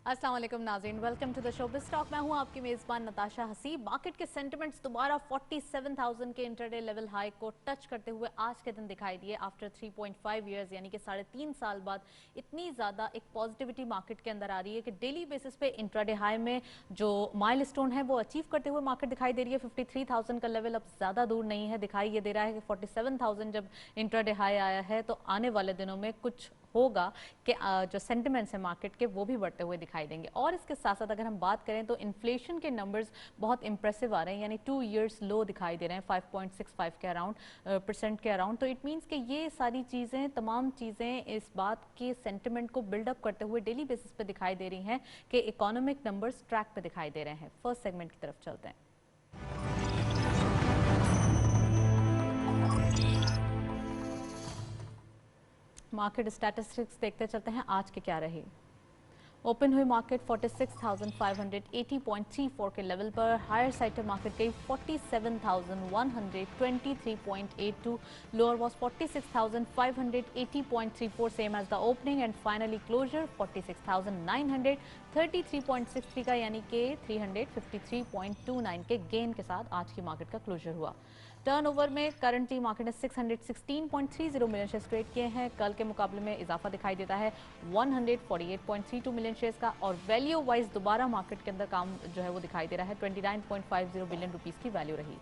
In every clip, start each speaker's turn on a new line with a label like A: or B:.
A: अस्सलाम वालेकुम नाज़रीन, welcome to the show biz talk. मैं हूं आपकी मेज़बान नताशा हसीब। मार्केट के सेंटिमेंट्स दोबारा 47,000 के इंटरडे लेवल हाई को टच करते हुए आज के दिन दिखाई दिए। आफ्टर 3.5 ईयर्स यानी कि 3.5 साल बाद इतनी ज़्यादा एक पॉजिटिविटी मार्केट के अंदर आ रही है कि डेली बेसिस पे इंट्राडे हाई में जो माइलस्टोन है वो अचीव करते हुए मार्केट दिखाई दे रही है। 53,000 का लेवल अब ज़्यादा दूर नहीं है, दिखाई ये दे रहा है कि 47,000 जब इंट्राडे हाई आया है तो आने वाले दिनों में कुछ होगा कि जो सेंटिमेंट्स है मार्केट के वो भी बढ़ते हुए दिखाई देंगे। और इसके साथ साथ अगर हम बात करें तो इन्फ्लेशन के नंबर्स बहुत इंप्रेसिव आ रहे हैं, यानी 2 इयर्स लो दिखाई दे रहे हैं 5.65 के अराउंड परसेंट के अराउंड। तो इट मीन्स कि ये सारी चीज़ें, तमाम चीज़ें इस बात के सेंटिमेंट को बिल्डअप करते हुए डेली बेसिस पे दिखाई दे रही हैं कि इकोनॉमिक नंबर्स ट्रैक पे दिखाई दे रहे हैं। फर्स्ट सेगमेंट की तरफ चलते हैं। मार्केट स्टैटिस्टिक्स देखते चलते हैं आज के क्या रही। ओपन हुई मार्केट 46,580.34 के लेवल पर, हायर साइड मार्केट गई 47,123.82, lower was 46,580.34 same as the opening and finally closure 46,933.63 का यानी कि 353.29 के गेन के साथ आज की मार्केट का क्लोजर हुआ। टर्नओवर में करंटली मार्केट ने 616.30 मिलियन शेयर्स ट्रेड किए हैं, कल के मुकाबले में इजाफा दिखाई देता है 148.32 मिलियन शेयर्स का। और वैल्यू वाइज दोबारा मार्केट के अंदर काम जो है वो दिखाई दे रहा है, 29.50 बिलियन रुपीस की वैल्यू रही।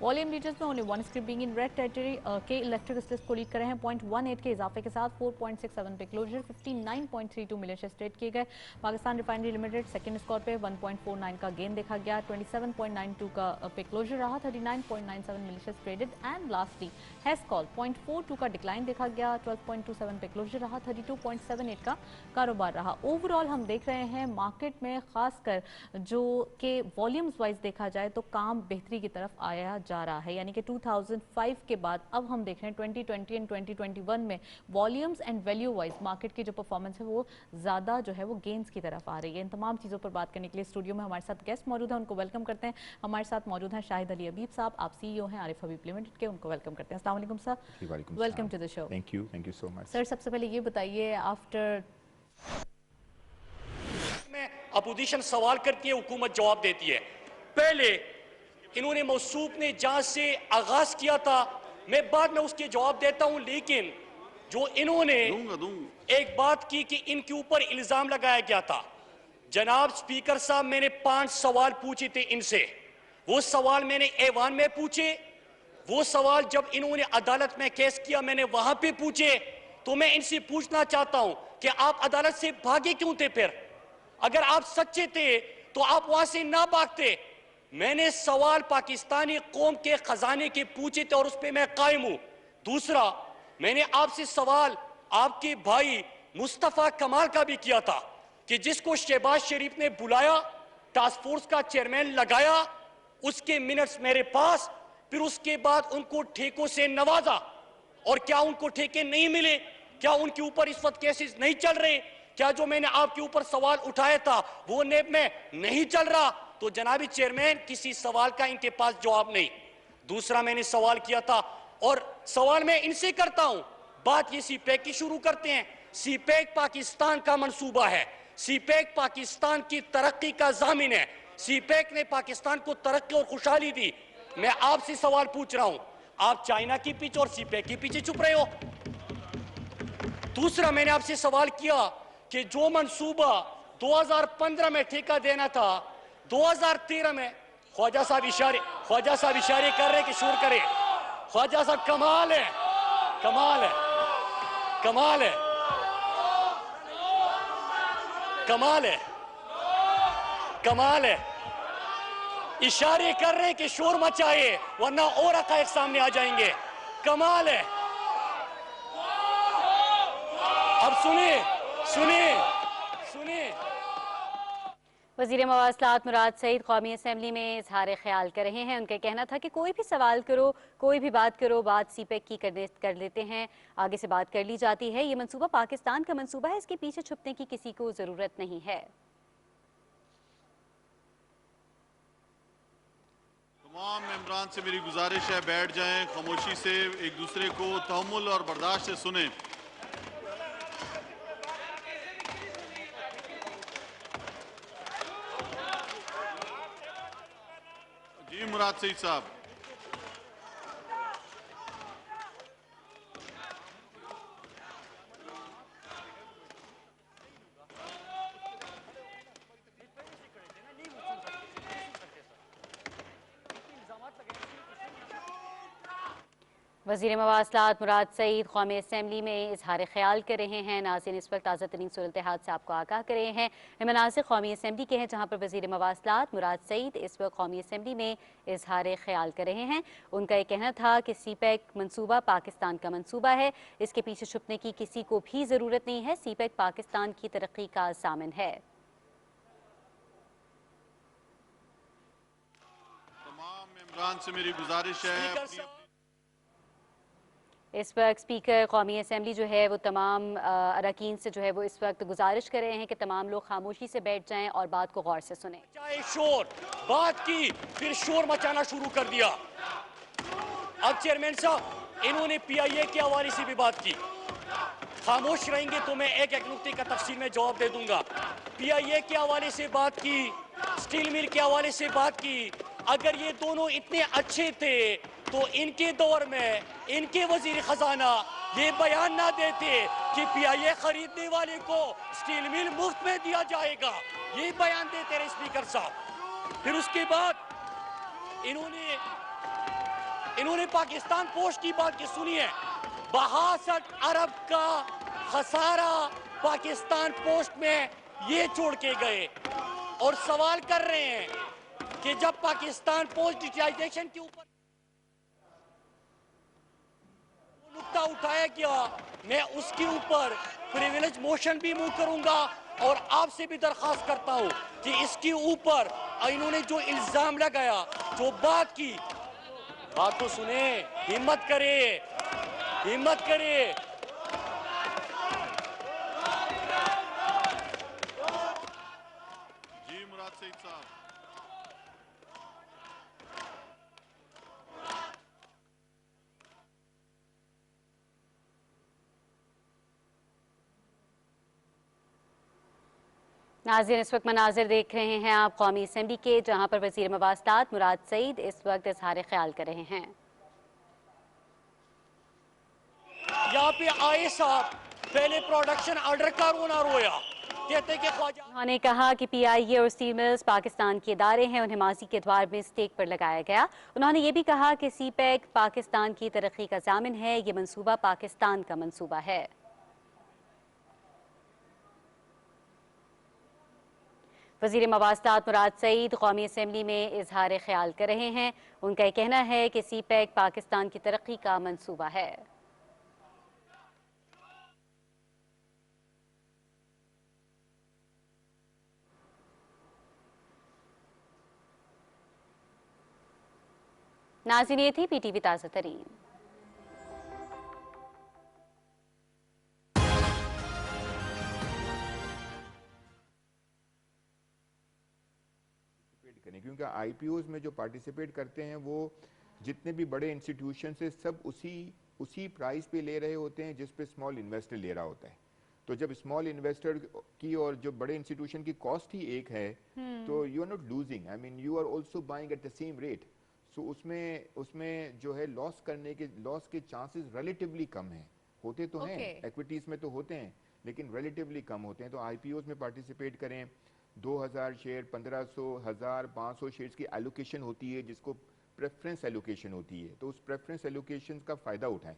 A: वॉल्यूम लीडर्स में only one script being in red territory के इलेक्ट्रिक को लीड कर रहे हैं 0.18 के इजाफे के साथ 4.67 पे क्लोजर, 59.32 मिलियन शेयर्स ट्रेड किए गए। Pakistan refinery limited second score पे 1.49 का गेन देखा गया, 27.92 का पे क्लोजर रहा, 39.97 million shares traded. And lastly Hascol 0.42 का डिक्लाइन देखा गया, 12.27 पे क्लोजर रहा, 32.78 का कारोबार रहा। ओवरऑल हम देख रहे हैं मार्केट में खासकर जो कि वॉल्यूम्स वाइज देखा जाए तो काम बेहतरी की तरफ आया जा रहा है, यानी कि 2005 के बाद अब हम देख रहे हैं 2020 एंड 2021 में volumes and value wise market की जो परफॉर्मेंस है वो ज़्यादा जो है वो गेंस की तरफ आ रही है। इन तमाम चीज़ों पर बात करने के लिए स्टूडियो में हमारे साथ गेस्ट मौजूद हैं, उनको वेलकम करते हैं। हमारे साथ मौजूद हैं शाहिद अली अबीब साहब, आप CEO हैं आरिफ हबीब लिमिटेड के, उनको वेलकम करते हैं। अस्सलाम वालेकुम sir, welcome to the show.
B: Thank you so much
A: sir, सबसे पहले ये बताइए, आफ्टर
C: में अपोजिशन सवाल करती है, हुकूमत जवाब देती है। पहले इन्होंने मौसूफ ने जांच से आगाज किया था, मैं बाद में उसके जवाब देता हूं, लेकिन जो इन्होंने एक बात की कि इनके ऊपर इल्जाम लगाया गया था। जनाब स्पीकर साहब, मैंने 5 सवाल पूछे थे इनसे। वो सवाल मैंने ऐवान में पूछे, वो सवाल जब इन्होंने अदालत में केस किया मैंने वहां पे पूछे। तो मैं इनसे पूछना चाहता हूं कि आप अदालत से भागे क्यों थे? फिर अगर आप सच्चे थे तो आप वहां से ना भागते। मैंने सवाल पाकिस्तानी कौम के खजाने के पूछे थे और उस पर मैं कायम हूं। दूसरा, मैंने आपसे सवाल आपके भाई मुस्तफा कमाल का भी किया था कि जिसको शहबाज शरीफ ने बुलाया, टास्क फोर्स का चेयरमैन लगाया, उसके मिनट्स मेरे पास, फिर उसके बाद उनको ठेकों से नवाजा। और क्या उनको ठेके नहीं मिले? क्या उनके ऊपर इस वक्त केसेस नहीं चल रहे? क्या जो मैंने आपके ऊपर सवाल उठाया था वो नेब में नहीं चल रहा? तो जनाबी चेयरमैन, किसी सवाल का इनके पास जवाब नहीं। दूसरा, मैंने सवाल किया था और सवाल मैं इनसे करता हूं, बात ये सीपैक की शुरू करते हैं। सीपैक पाकिस्तान का मंसूबा है, सीपैक पाकिस्तान की तरक्की का जामिन है, सीपैक ने पाकिस्तान को तरक्की और खुशहाली दी। मैं आपसे सवाल पूछ रहा हूं, आप चाइना के पीछे और सीपैक के पीछे छुप रहे हो। दूसरा, मैंने आपसे सवाल किया कि जो मंसूबा 2015 में ठेका देना था, 2013 में ख्वाजा साहब इशारे कर रहे कि शोर करे। ख्वाजा साहब, कमाल है, कमाल है, कमाल है, कमाल है, कमाल है। इशारे कर रहे हैं कि शोर मचाए वरना और हक़ाइक़ सामने आ जाएंगे। कमाल है। अब सुनिए सुनिए सुनिए।
D: वज़ीर मवासलात मुराद सईद कौमी असम्बली में इजहार ख्याल कर रहे हैं। उनका कहना था कि कोई भी सवाल करो, कोई भी बात करो, बात सीपैक की कर लेते हैं, आगे से बात कर ली जाती है। ये मंसूबा पाकिस्तान का मंसूबा है, इसके पीछे छुपने की किसी को ज़रूरत नहीं है।
E: तमाम मेंबरान से मेरी गुजारिश है, बैठ जाएं, खामोशी से एक दूसरे को तहम्मुल और बर्दाश्त से सुने। जी मुराद सईद साहब।
D: वज़ीर मवासलात मुराद सईद कौमी असम्बली में इजहार ख्याल कर रहे हैं। नाज़रीन, इस वक्त ताज़ा तरीन सूरत हाल से आपको आगाह कर रहे हैं। मनाज़िर कौमी असम्बली के हैं जहाँ पर वज़ीर मवासलात मुराद सईद इस वक्त कौमी असम्बली में इजहार ख्याल कर रहे हैं। उनका ये कहना था कि सीपैक मनसूबा पाकिस्तान का मनसूबा है, इसके पीछे छुपने की किसी को भी ज़रूरत नहीं है। सीपैक पाकिस्तान की तरक्की का ज़ामिन है।
E: तमाम मेंबरान से मेरी गुजारिश है,
D: इस वक्त स्पीकर कौमी असम्बली जो है वो तमाम अरकान से जो है वो इस वक्त गुजारिश कर रहे हैं कि तमाम लोग खामोशी से बैठ जाएं और बात को गौर से सुने।
C: शोर बात की, फिर शोर मचाना शुरू कर दिया। अब चेयरमैन साहब, इन्होंने PIA के हवाले से भी बात की। खामोश रहेंगे तो मैं एक एक नुक्ते का तफसील में जवाब दे दूंगा। PIA के हवाले से बात की, स्टील मिल के हवाले से बात की। अगर ये दोनों इतने अच्छे थे तो इनके दौर में इनके वजीर खजाना ये बयान ना देते कि PIA खरीदने वाले को स्टील मिल मुफ्त में दिया जाएगा। ये बयान देते रहे स्पीकर साहब। फिर उसके बाद इन्होंने पाकिस्तान पोस्ट की बात की, सुनिए। 62 अरब का खसारा पाकिस्तान पोस्ट में ये छोड़ के गए और सवाल कर रहे हैं कि जब पाकिस्तान पोस्ट डिजिटाइजेशन के ऊपर नुक्ता उठाया गया, मैं उसके ऊपर प्रिविलेज मोशन भी मूव करूंगा और आपसे भी दरखास्त करता हूं कि इसके ऊपर इन्होंने जो इल्जाम लगाया, जो बात की, बात तो सुने। हिम्मत करे, हिम्मत करे।
E: जी मुराद सईद साहब।
D: नाज़रीन, इस वक्त मनाजिर देख रहे हैं आप कौमी असम्बली के, जहाँ पर वज़ीर मवासलात मुराद सईद इस वक्त इजहार ख्याल कर रहे हैं।
C: यहाँ पे आए साहब, पहले प्रोडक्शन ऑर्डर का रोना रोया, कहते कि ख्वाजा।
D: उन्होंने कहा कि PIA और स्टील मिल्स पाकिस्तान के इदारे हैं, उन्हें माजी के एतवार में स्टेक पर लगाया गया। उन्होंने ये भी कहा कि सीपैक पाकिस्तान की तरक्की का ज़ामिन है, ये मनसूबा पाकिस्तान का मनसूबा है। वज़ीर मवासलात मुराद सईद कौमी असम्बली में इजहार ख्याल कर रहे हैं। उनका ये कहना है कि सीपैक पाकिस्तान की तरक्की का मनसूबा है। नाज़रीन, ये थी PTV ताज़ा तरीन।
B: करें, क्योंकि IPOs में जो पार्टिसिपेट करते हैं वो जितने भी बड़े इंस्टीट्यूशन से सब उसी प्राइस पे ले रहे होते हैं जिस पे स्मॉल इन्वेस्टर ले रहा होता है। तो जब स्मॉल इन्वेस्टर की और जो बड़े इंस्टीट्यूशन की कॉस्ट ही एक है तो you are not losing, I mean you are also buying at the same rate. So उसमें जो है लॉस के चांसेस रिलेटिवली कम हैं। होते तो हैं, इक्विटीज में तो होते हैं लेकिन रिलेटिवली कम होते हैं। तो IPOs में पार्टिसिपेट करें, 2000 शेयर, 1500, 1000, 500 शेयर्स की एलोकेशन होती है जिसको प्रेफरेंस एलोकेशन होती है। तो उस प्रेफरेंस एलोकेशन का फ़ायदा उठाएं।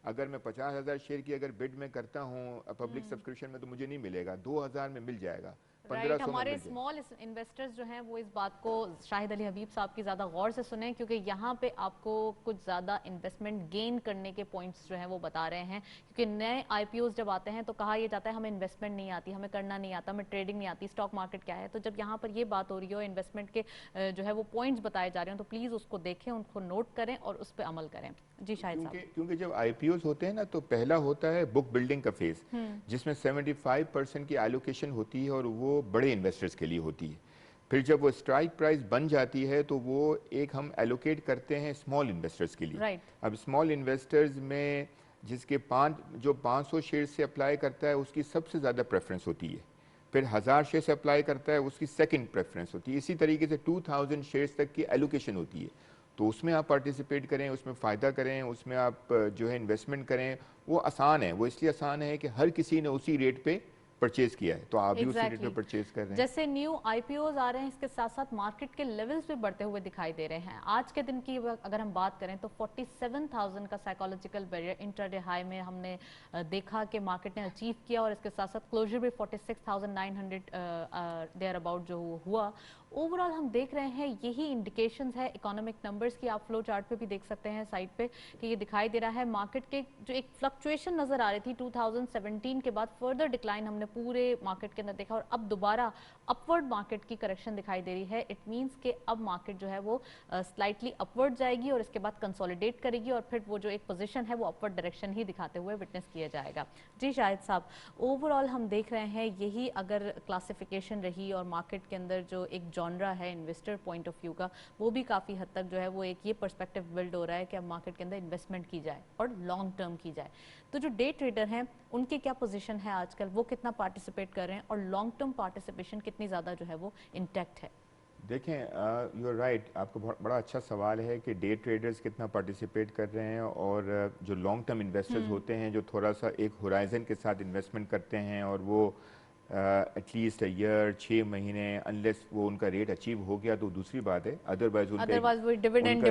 B: अगर मैं 50,000 शेयर की अगर बिड में करता हूँ पब्लिक सब्सक्रिप्शन में तो मुझे नहीं मिलेगा, 2000 में मिल जाएगा, 1500 में
A: हमारे
B: मिल जाएगा।
A: स्मॉल इन्वेस्टर्स जो हैं वो इस बात को शाहिद अली हबीब साहब की ज़्यादा गौर से सुने, क्योंकि यहाँ पे आपको कुछ ज़्यादा इन्वेस्टमेंट गेन करने के पॉइंट्स जो हैं वो बता रहे हैं। क्योंकि नए IPOs जब आते हैं तो कहा यह जाता है हमें इन्वेस्टमेंट नहीं आती, हमें करना नहीं आता, हमें ट्रेडिंग नहीं आती, स्टॉक मार्केट क्या है। तो जब यहाँ पर ये बात हो रही हो, इन्वेस्टमेंट के जो है वो पॉइंट्स बताए जा रहे हैं, तो प्लीज़ उसको देखें, उनको नोट करें और उस पर अमल करें। जी शाहिद साहब।
B: क्योंकि जब IPOs होते हैं ना तो पहला होता है बुक बिल्डिंग का फेज, जिसमें 75% की एलोकेशन होती है और वो बड़े इन्वेस्टर्स के लिए होती है। फिर जब वो स्ट्राइक प्राइस बन जाती है तो वो एक हम एलोकेट करते हैं स्मॉल इन्वेस्टर्स के लिए। अब स्मॉल इन्वेस्टर्स में जिसके 500 शेयर से अप्लाई करता है उसकी सबसे ज़्यादा प्रेफरेंस होती है। फिर 1000 शेयर से अप्लाई करता है, उसकी सेकंड प्रेफरेंस होती है। इसी तरीके से 2000 शेयर्स तक की एलोकेशन होती है, तो उसमें आप पार्टिसिपेट करें, उसमें फ़ायदा करें, उसमें आप जो है इन्वेस्टमेंट करें। वो आसान है, वो इसलिए आसान है कि हर किसी ने उसी रेट पे परचेज किया है, तो आप भी उसी रेट पे परचेज कर रहे हैं।
A: जैसे न्यू आईपीओज आ रहे हैं, इसके साथ साथ मार्केट के लेवल्स भी बढ़ते हुए दिखाई दे रहे हैं। आज के दिन की अगर हम बात करें तो 47,000 का साइकोलॉजिकल बैरियर इंट्राडे हाई में हमने देखा कि मार्केट ने अचीव किया, और इसके साथ साथ क्लोजर भी 46,900 देयर अबाउट जो हुआ। ओवरऑल हम देख रहे हैं यही इंडिकेशंस है इकोनॉमिक नंबर्स की। आप फ्लो चार्ट पे भी देख सकते हैं साइड पे कि ये दिखाई दे रहा है मार्केट के जो एक फ्लक्चुएशन नजर आ रही थी 2017 के बाद, फर्दर डिक्लाइन हमने पूरे मार्केट के अंदर देखा, और अब दोबारा अपवर्ड मार्केट की करेक्शन दिखाई दे रही है। इट मींस कि अब मार्केट जो है वो स्लाइटली अपवर्ड जाएगी और इसके बाद कंसोलिडेट करेगी, और फिर वो जो एक पोजीशन है वो अपवर्ड डायरेक्शन ही दिखाते हुए विटनेस किया जाएगा। जी शाहिद साहब, ओवरऑल हम देख रहे हैं यही अगर क्लासिफिकेशन रही और मार्केट के अंदर जो एक जॉनरा है इन्वेस्टर पॉइंट ऑफ व्यू का, वो भी काफ़ी हद तक जो है वो एक ये पर्सपेक्टिव बिल्ड हो रहा है कि अब मार्केट के अंदर इन्वेस्टमेंट की जाए और लॉन्ग टर्म की जाए। तो जो डे ट्रेडर हैं उनकी क्या पोजीशन है आजकल, वो कितना पार्टिसिपेट कर रहे हैं, और लॉन्ग टर्म पार्टिसिपेशन कितनी ज़्यादा जो है वो इंटैक्ट है?
B: देखें, यू आर राइट, आपका बहुत बड़ा अच्छा सवाल है कि डे ट्रेडर्स कितना पार्टिसिपेट कर रहे हैं, और जो लॉन्ग टर्म इन्वेस्टर्स होते हैं जो थोड़ा सा एक होराइजन के साथ इन्वेस्टमेंट करते हैं, और वो एटलीस्ट ईयर 6 महीने, अनलेस वो उनका रेट अचीव हो गया तो दूसरी बात है, अदरवाइज
A: वो डिविडेंड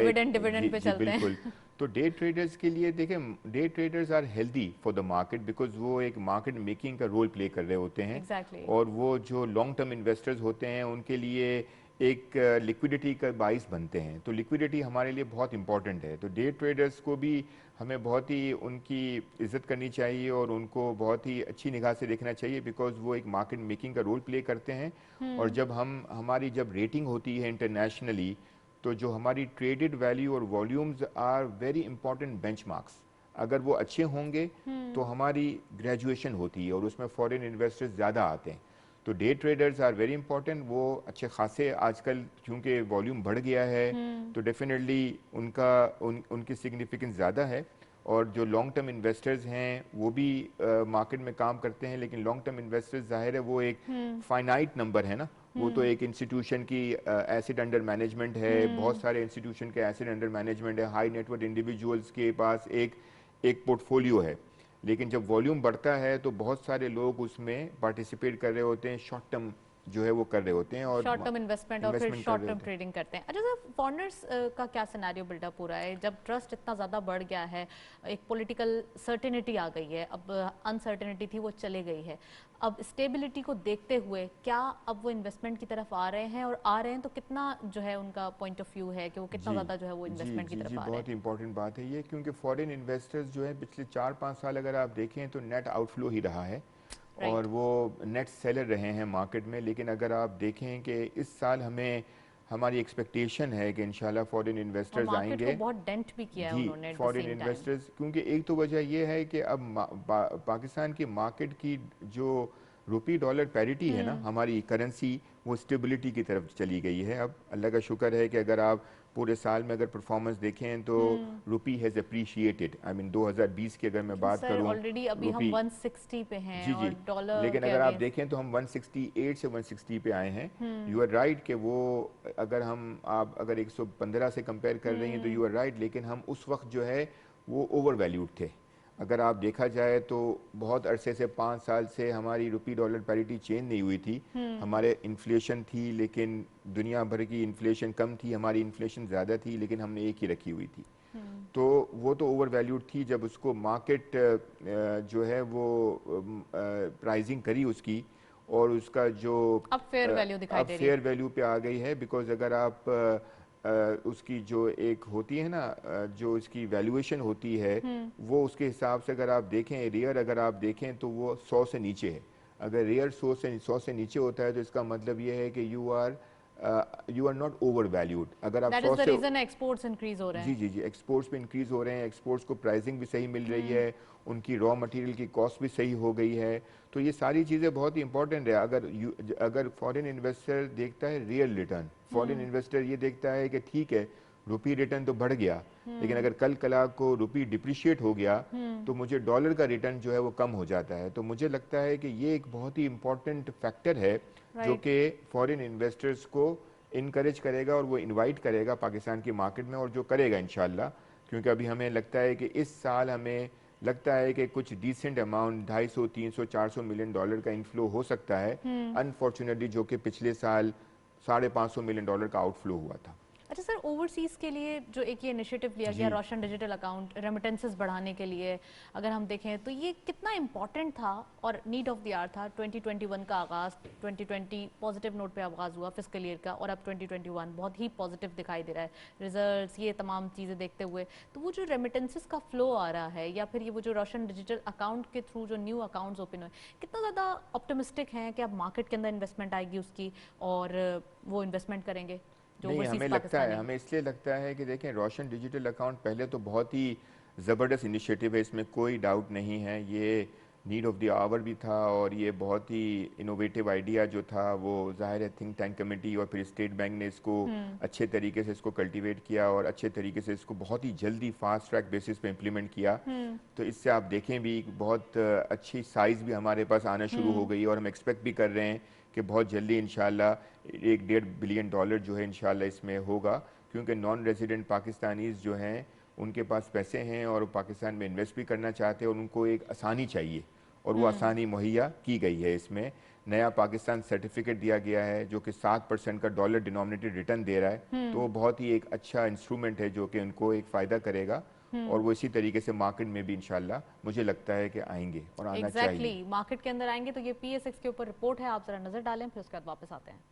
A: पे चलते हैं।
B: बिल्कुल। तो डे ट्रेडर्स के लिए देखें, day traders are healthy for the market because वो एक मार्केट मेकिंग का रोल प्ले कर रहे होते हैं।
A: Exactly.
B: और वो जो लॉन्ग टर्म इन्वेस्टर्स होते हैं उनके लिए एक लिक्विडिटी का बाइस बनते हैं, तो लिक्विडिटी हमारे लिए बहुत इंपॉर्टेंट है। तो डे ट्रेडर्स को भी हमें बहुत ही उनकी इज्जत करनी चाहिए और उनको बहुत ही अच्छी निगाह से देखना चाहिए, बिकॉज वो एक मार्केट मेकिंग का रोल प्ले करते हैं। और जब हमारी जब रेटिंग होती है इंटरनेशनली, तो जो हमारी ट्रेडेड वैल्यू और volumes are very important benchmarks, अगर वो अच्छे होंगे तो हमारी ग्रेजुएशन होती है और उसमें फॉरेन इन्वेस्टर्स ज़्यादा आते हैं। तो day traders are very important, वो अच्छे खासे आजकल क्योंकि वॉल्यूम बढ़ गया है तो डेफिनेटली उनकी सिग्निफिकेंस ज़्यादा है। और जो लॉन्ग टर्म इन्वेस्टर्स हैं वो भी मार्केट में काम करते हैं, लेकिन लॉन्ग टर्म इन्वेस्टर्स जाहिर है वो एक फाइनाइट नंबर है ना, वो तो एक इंस्टीट्यूशन की एसेट अंडर मैनेजमेंट है, बहुत सारे इंस्टीट्यूशन के एसेट अंडर मैनेजमेंट है, हाई नेटवर्थ इंडिविजुअल्स के पास एक पोर्टफोलियो है। लेकिन जब वॉल्यूम बढ़ता है तो बहुत सारे लोग उसमें पार्टिसिपेट कर रहे होते हैं, शॉर्ट टर्म जो है वो कर रहे होते हैं और
A: शॉर्ट टर्म इन्वेस्टमेंट और फिर शॉर्ट टर्म ट्रेडिंग करते हैं। अच्छा सर, फॉरेनर्स का क्या सिनेरियो बिल्डअप हो रहा है जब ट्रस्ट इतना ज़्यादा बढ़ गया है, एक पॉलिटिकल सर्टेनिटी आ गई है, अब अनसर्टेनिटी थी वो चले गई है, अब स्टेबिलिटी को देखते हुए क्या अब वो इन्वेस्टमेंट की तरफ आ रहे हैं, और आ रहे हैं तो कितना जो है उनका पॉइंट ऑफ व्यू है कि वो कितना ज़्यादा जो है वो इन्वेस्टमेंट की तरफ आ रहे हैं?
B: बहुत इंपॉर्टेंट बात है ये, क्योंकि फॉरेन इन्वेस्टर्स जो है पिछले 4-5 साल अगर आप देखें तो नेट आउटफ्लो ही रहा है और वो नेट सेलर रहे हैं मार्केट में। लेकिन अगर आप देखें कि इस साल हमारी एक्सपेक्टेशन है कि इंशाल्लाह फॉरेन इन्वेस्टर्स आएंगे,
A: को बहुत डेंट भी किया है उन्होंने
B: फॉरेन इन्वेस्टर्स, क्योंकि एक तो वजह ये है कि अब पाकिस्तान की मार्केट की जो रुपी डॉलर पैरिटी है ना, हमारी करेंसी वो स्टेबिलिटी की तरफ चली गई है। अब अल्लाह का शुक्र है कि अगर आप पूरे साल में अगर परफॉर्मेंस देखें तो रुपी हैज़ अप्रिशिएटेड। आई मीन 2020 की अगर मैं बात करूं,
A: ऑलरेडी अभी हम 160 पे हैं
B: जी
A: और डॉलर,
B: लेकिन अगर आप देखें तो हम 168 से 160 पे आए हैं। यू आर राइट कि वो अगर आप अगर 115 से कंपेयर कर रही हैं तो यू आर राइट, लेकिन हम उस वक्त जो है वो ओवर वैल्यूड थे। अगर आप देखा जाए तो बहुत अरसे से 5 साल से हमारी रुपी डॉलर पैरिटी चेंज नहीं हुई थी। हमारे इन्फ्लेशन थी लेकिन दुनिया भर की इन्फ्लेशन कम थी, हमारी इन्फ्लेशन ज़्यादा थी लेकिन हमने एक ही रखी हुई थी। तो वो तो ओवर वैल्यूड थी। जब उसको मार्केट जो है वो प्राइसिंग करी उसकी और उसका जो
A: अब फेयर वैल्यू दिखाई दे रही है,
B: फेयर वैल्यू पे आ गई है। बिकॉज अगर आप उसकी जो एक होती है ना जो इसकी वैल्यूएशन होती है वो उसके हिसाब से अगर आप देखें, रियर अगर आप देखें तो वो 100 से नीचे है। अगर रियर 100 से नीचे होता है तो इसका मतलब ये है कि you are not overvalued. अगर आप 100 से
A: एक्सपोर्ट्स इंक्रीज हो रहे हैं,
B: जी एक्सपोर्ट्स पे इंक्रीज हो रहे हैं, एक्सपोर्ट्स को प्राइसिंग भी सही मिल रही है, उनकी रॉ मटेरियल की कॉस्ट भी सही हो गई है। तो ये सारी चीज़ें बहुत ही इंपॉर्टेंट है। अगर फॉरेन इन्वेस्टर देखता है रियल रिटर्न, फॉरेन इन्वेस्टर ये देखता है कि ठीक है रुपी रिटर्न तो बढ़ गया, लेकिन अगर कल कला को रुपी डिप्रिशिएट हो गया तो मुझे डॉलर का रिटर्न जो है वो कम हो जाता है। तो मुझे लगता है कि ये एक बहुत ही इंपॉर्टेंट फैक्टर है जो कि फॉरेन इन्वेस्टर्स को इनकरेज करेगा और वो इनवाइट करेगा पाकिस्तान की मार्केट में, और जो करेगा इंशाल्लाह। क्योंकि अभी हमें लगता है कि इस साल हमें लगता है कि कुछ डिसेंट अमाउंट 250, 300, 400 मिलियन डॉलर का इनफ्लो हो सकता है, अनफॉर्चुनेटली, जो कि पिछले साल 550 मिलियन डॉलर का आउटफ्लो हुआ था।
A: अच्छा सर, ओवरसीज़ के लिए जो एक ये इनिशिएटिव लिया गया रोशन डिजिटल अकाउंट रेमिटेंसेस बढ़ाने के लिए, अगर हम देखें तो ये कितना इंपॉर्टेंट था और नीड ऑफ द आवर था। 2021 का आगाज़, 2020 पॉजिटिव नोट पे आगाज़ हुआ फिस्कल ईयर का, और अब 2021 बहुत ही पॉजिटिव दिखाई दे रहा है, रिजल्ट्स, ये तमाम चीज़ें देखते हुए। तो वो जो रेमिटेंसेस का फ्लो आ रहा है, या फिर ये वो जो रोशन डिजिटल अकाउंट के थ्रू जो न्यू अकाउंट्स ओपन हुए, कितना ज़्यादा ऑप्टिमिस्टिक हैं कि अब मार्केट के अंदर इन्वेस्टमेंट आएगी उसकी और वो इन्वेस्टमेंट करेंगे?
B: नहीं, हमें इसलिए लगता है कि देखें, रोशन डिजिटल अकाउंट पहले तो बहुत ही ज़बरदस्त इनिशिएटिव है, इसमें कोई डाउट नहीं है। ये नीड ऑफ द आवर भी था और ये बहुत ही इनोवेटिव आइडिया जो था वो ज़ाहिर है थिंक टैंक कमेटी और फिर स्टेट बैंक ने इसको अच्छे तरीके से इसको कल्टीवेट किया और अच्छे तरीके से इसको बहुत ही जल्दी फास्ट ट्रैक बेसिस पे इम्प्लीमेंट किया। तो इससे आप देखें भी बहुत अच्छी साइज़ भी हमारे पास आना शुरू हो गई और हम एक्सपेक्ट भी कर रहे हैं कि बहुत जल्दी इंशाल्लाह 1.5 बिलियन डॉलर जो है इंशाल्लाह इसमें होगा, क्योंकि नॉन रेजिडेंट पाकिस्तानीज़ जो हैं उनके पास पैसे हैं और पाकिस्तान में इन्वेस्ट भी करना चाहते हैं और उनको एक आसानी चाहिए और वो आसानी मुहैया की गई है। इसमें नया पाकिस्तान सर्टिफिकेट दिया गया है जो कि 7% का डॉलर डिनोमिनेटेड रिटर्न दे रहा है, तो वो बहुत ही एक अच्छा इंस्ट्रूमेंट है जो कि उनको एक फ़ायदा करेगा और वो इसी तरीके से मार्केट में भी इंशाल्लाह मुझे लगता है कि आएंगे और आना चाहिए।
A: मार्केट के अंदर आएंगे। तो ये PSX के ऊपर रिपोर्ट है, आप जरा नजर डालें, फिर उसके बाद वापस आते हैं।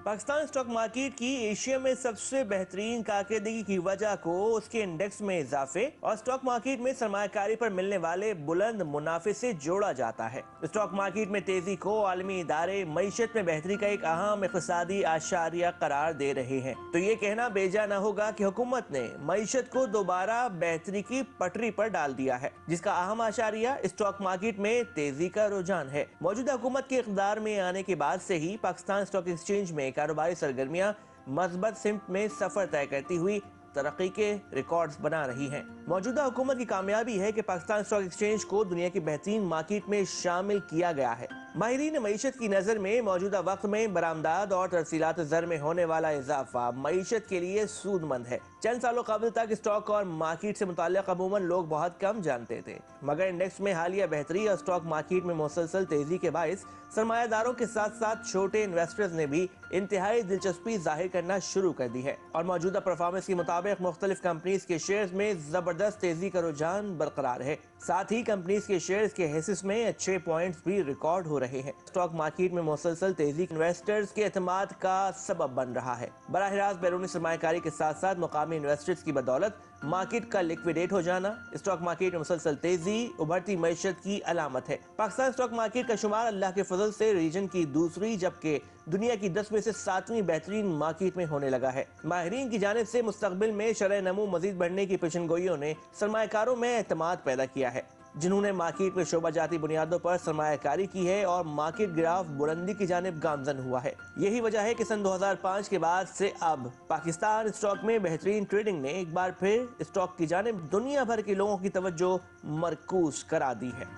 F: पाकिस्तान स्टॉक मार्केट की एशिया में सबसे बेहतरीन कारकर्दगी की वजह को उसके इंडेक्स में इजाफे और स्टॉक मार्केट में सरमायाकारी पर मिलने वाले बुलंद मुनाफे से जोड़ा जाता है। स्टॉक मार्केट में तेजी को आलमी इदारे मईशत में बेहतरी का एक अहम इक़्तिसादी आशारिया करार दे रहे हैं। तो ये कहना बेजा न होगा कि हुकूमत ने मईशत को दोबारा बेहतरी की पटरी पर डाल दिया है, जिसका अहम आशारिया स्टॉक मार्केट में तेजी का रुझान है। मौजूदा हुकूमत के इक़्तिदार में आने के बाद से ही पाकिस्तान स्टॉक एक्सचेंज में कारोबारी सरगर्मियां मज़बूत सिमत में सफर तय करती हुई तरक्की के रिकॉर्ड्स बना रही हैं। मौजूदा हुकूमत की कामयाबी है कि पाकिस्तान स्टॉक एक्सचेंज को दुनिया की बेहतरीन मार्केट में शामिल किया गया है। माहिरीन मईशत की नज़र में मौजूदा वक्त में बरामदाद और तरसीलात ज़र में होने वाला इजाफा मईशत के लिए सूदमंद है। चंद सालों कबल तक स्टॉक और मार्केट से मुताल्लिक़ अमूमन लोग बहुत कम जानते थे, मगर इंडेक्स में हालिया बेहतरी और स्टॉक मार्केट में मुसलसल तेजी के बायस सरमायादारों के साथ साथ छोटे इन्वेस्टर्स ने भी इंतहाई दिलचस्पी जाहिर करना शुरू कर दी है और मौजूदा परफॉर्मेंस के मुताबिक मुख्तलिफ कंपनीज के शेयर्स में जबरदस्त तेजी का रुझान बरकरार है। साथ ही कंपनीज के शेयर्स के हिस्से में अच्छे पॉइंट्स भी रिकॉर्ड हो रहे हैं। स्टॉक मार्केट में मुसलसल तेजी इन्वेस्टर्स के एतमाद का सबब बन रहा है। बराह रास्त बैरूनी सरमायाकारी के साथ साथ मुकामी इन्वेस्टर्स की बदौलत मार्केट का लिक्विडेट हो जाना स्टॉक मार्केट में मुसलसल तेजी उभरती मईशत की अलामत है। पाकिस्तान स्टॉक मार्केट का शुमार अल्लाह के फजल से रीजन की दूसरी जबकि दुनिया की 10 में से 7वीं बेहतरीन मार्केट में होने लगा है। माहिरीन की जानिब से मुस्तकबिल में शरह नमू मजीद बढ़ने की पेशनगोइयों ने सरमायाकारों में एतमाद पैदा किया है, जिन्होंने मार्केट में शोबाजाती बुनियादों पर सरमायाकारी की है और मार्केट ग्राफ बुलंदी की जानिब गामजन हुआ है। यही वजह है कि सन 2005 के बाद से अब पाकिस्तान स्टॉक में बेहतरीन ट्रेडिंग ने एक बार फिर स्टॉक की जानिब दुनिया भर के लोगों की तवज्जो मरकूज करा दी है।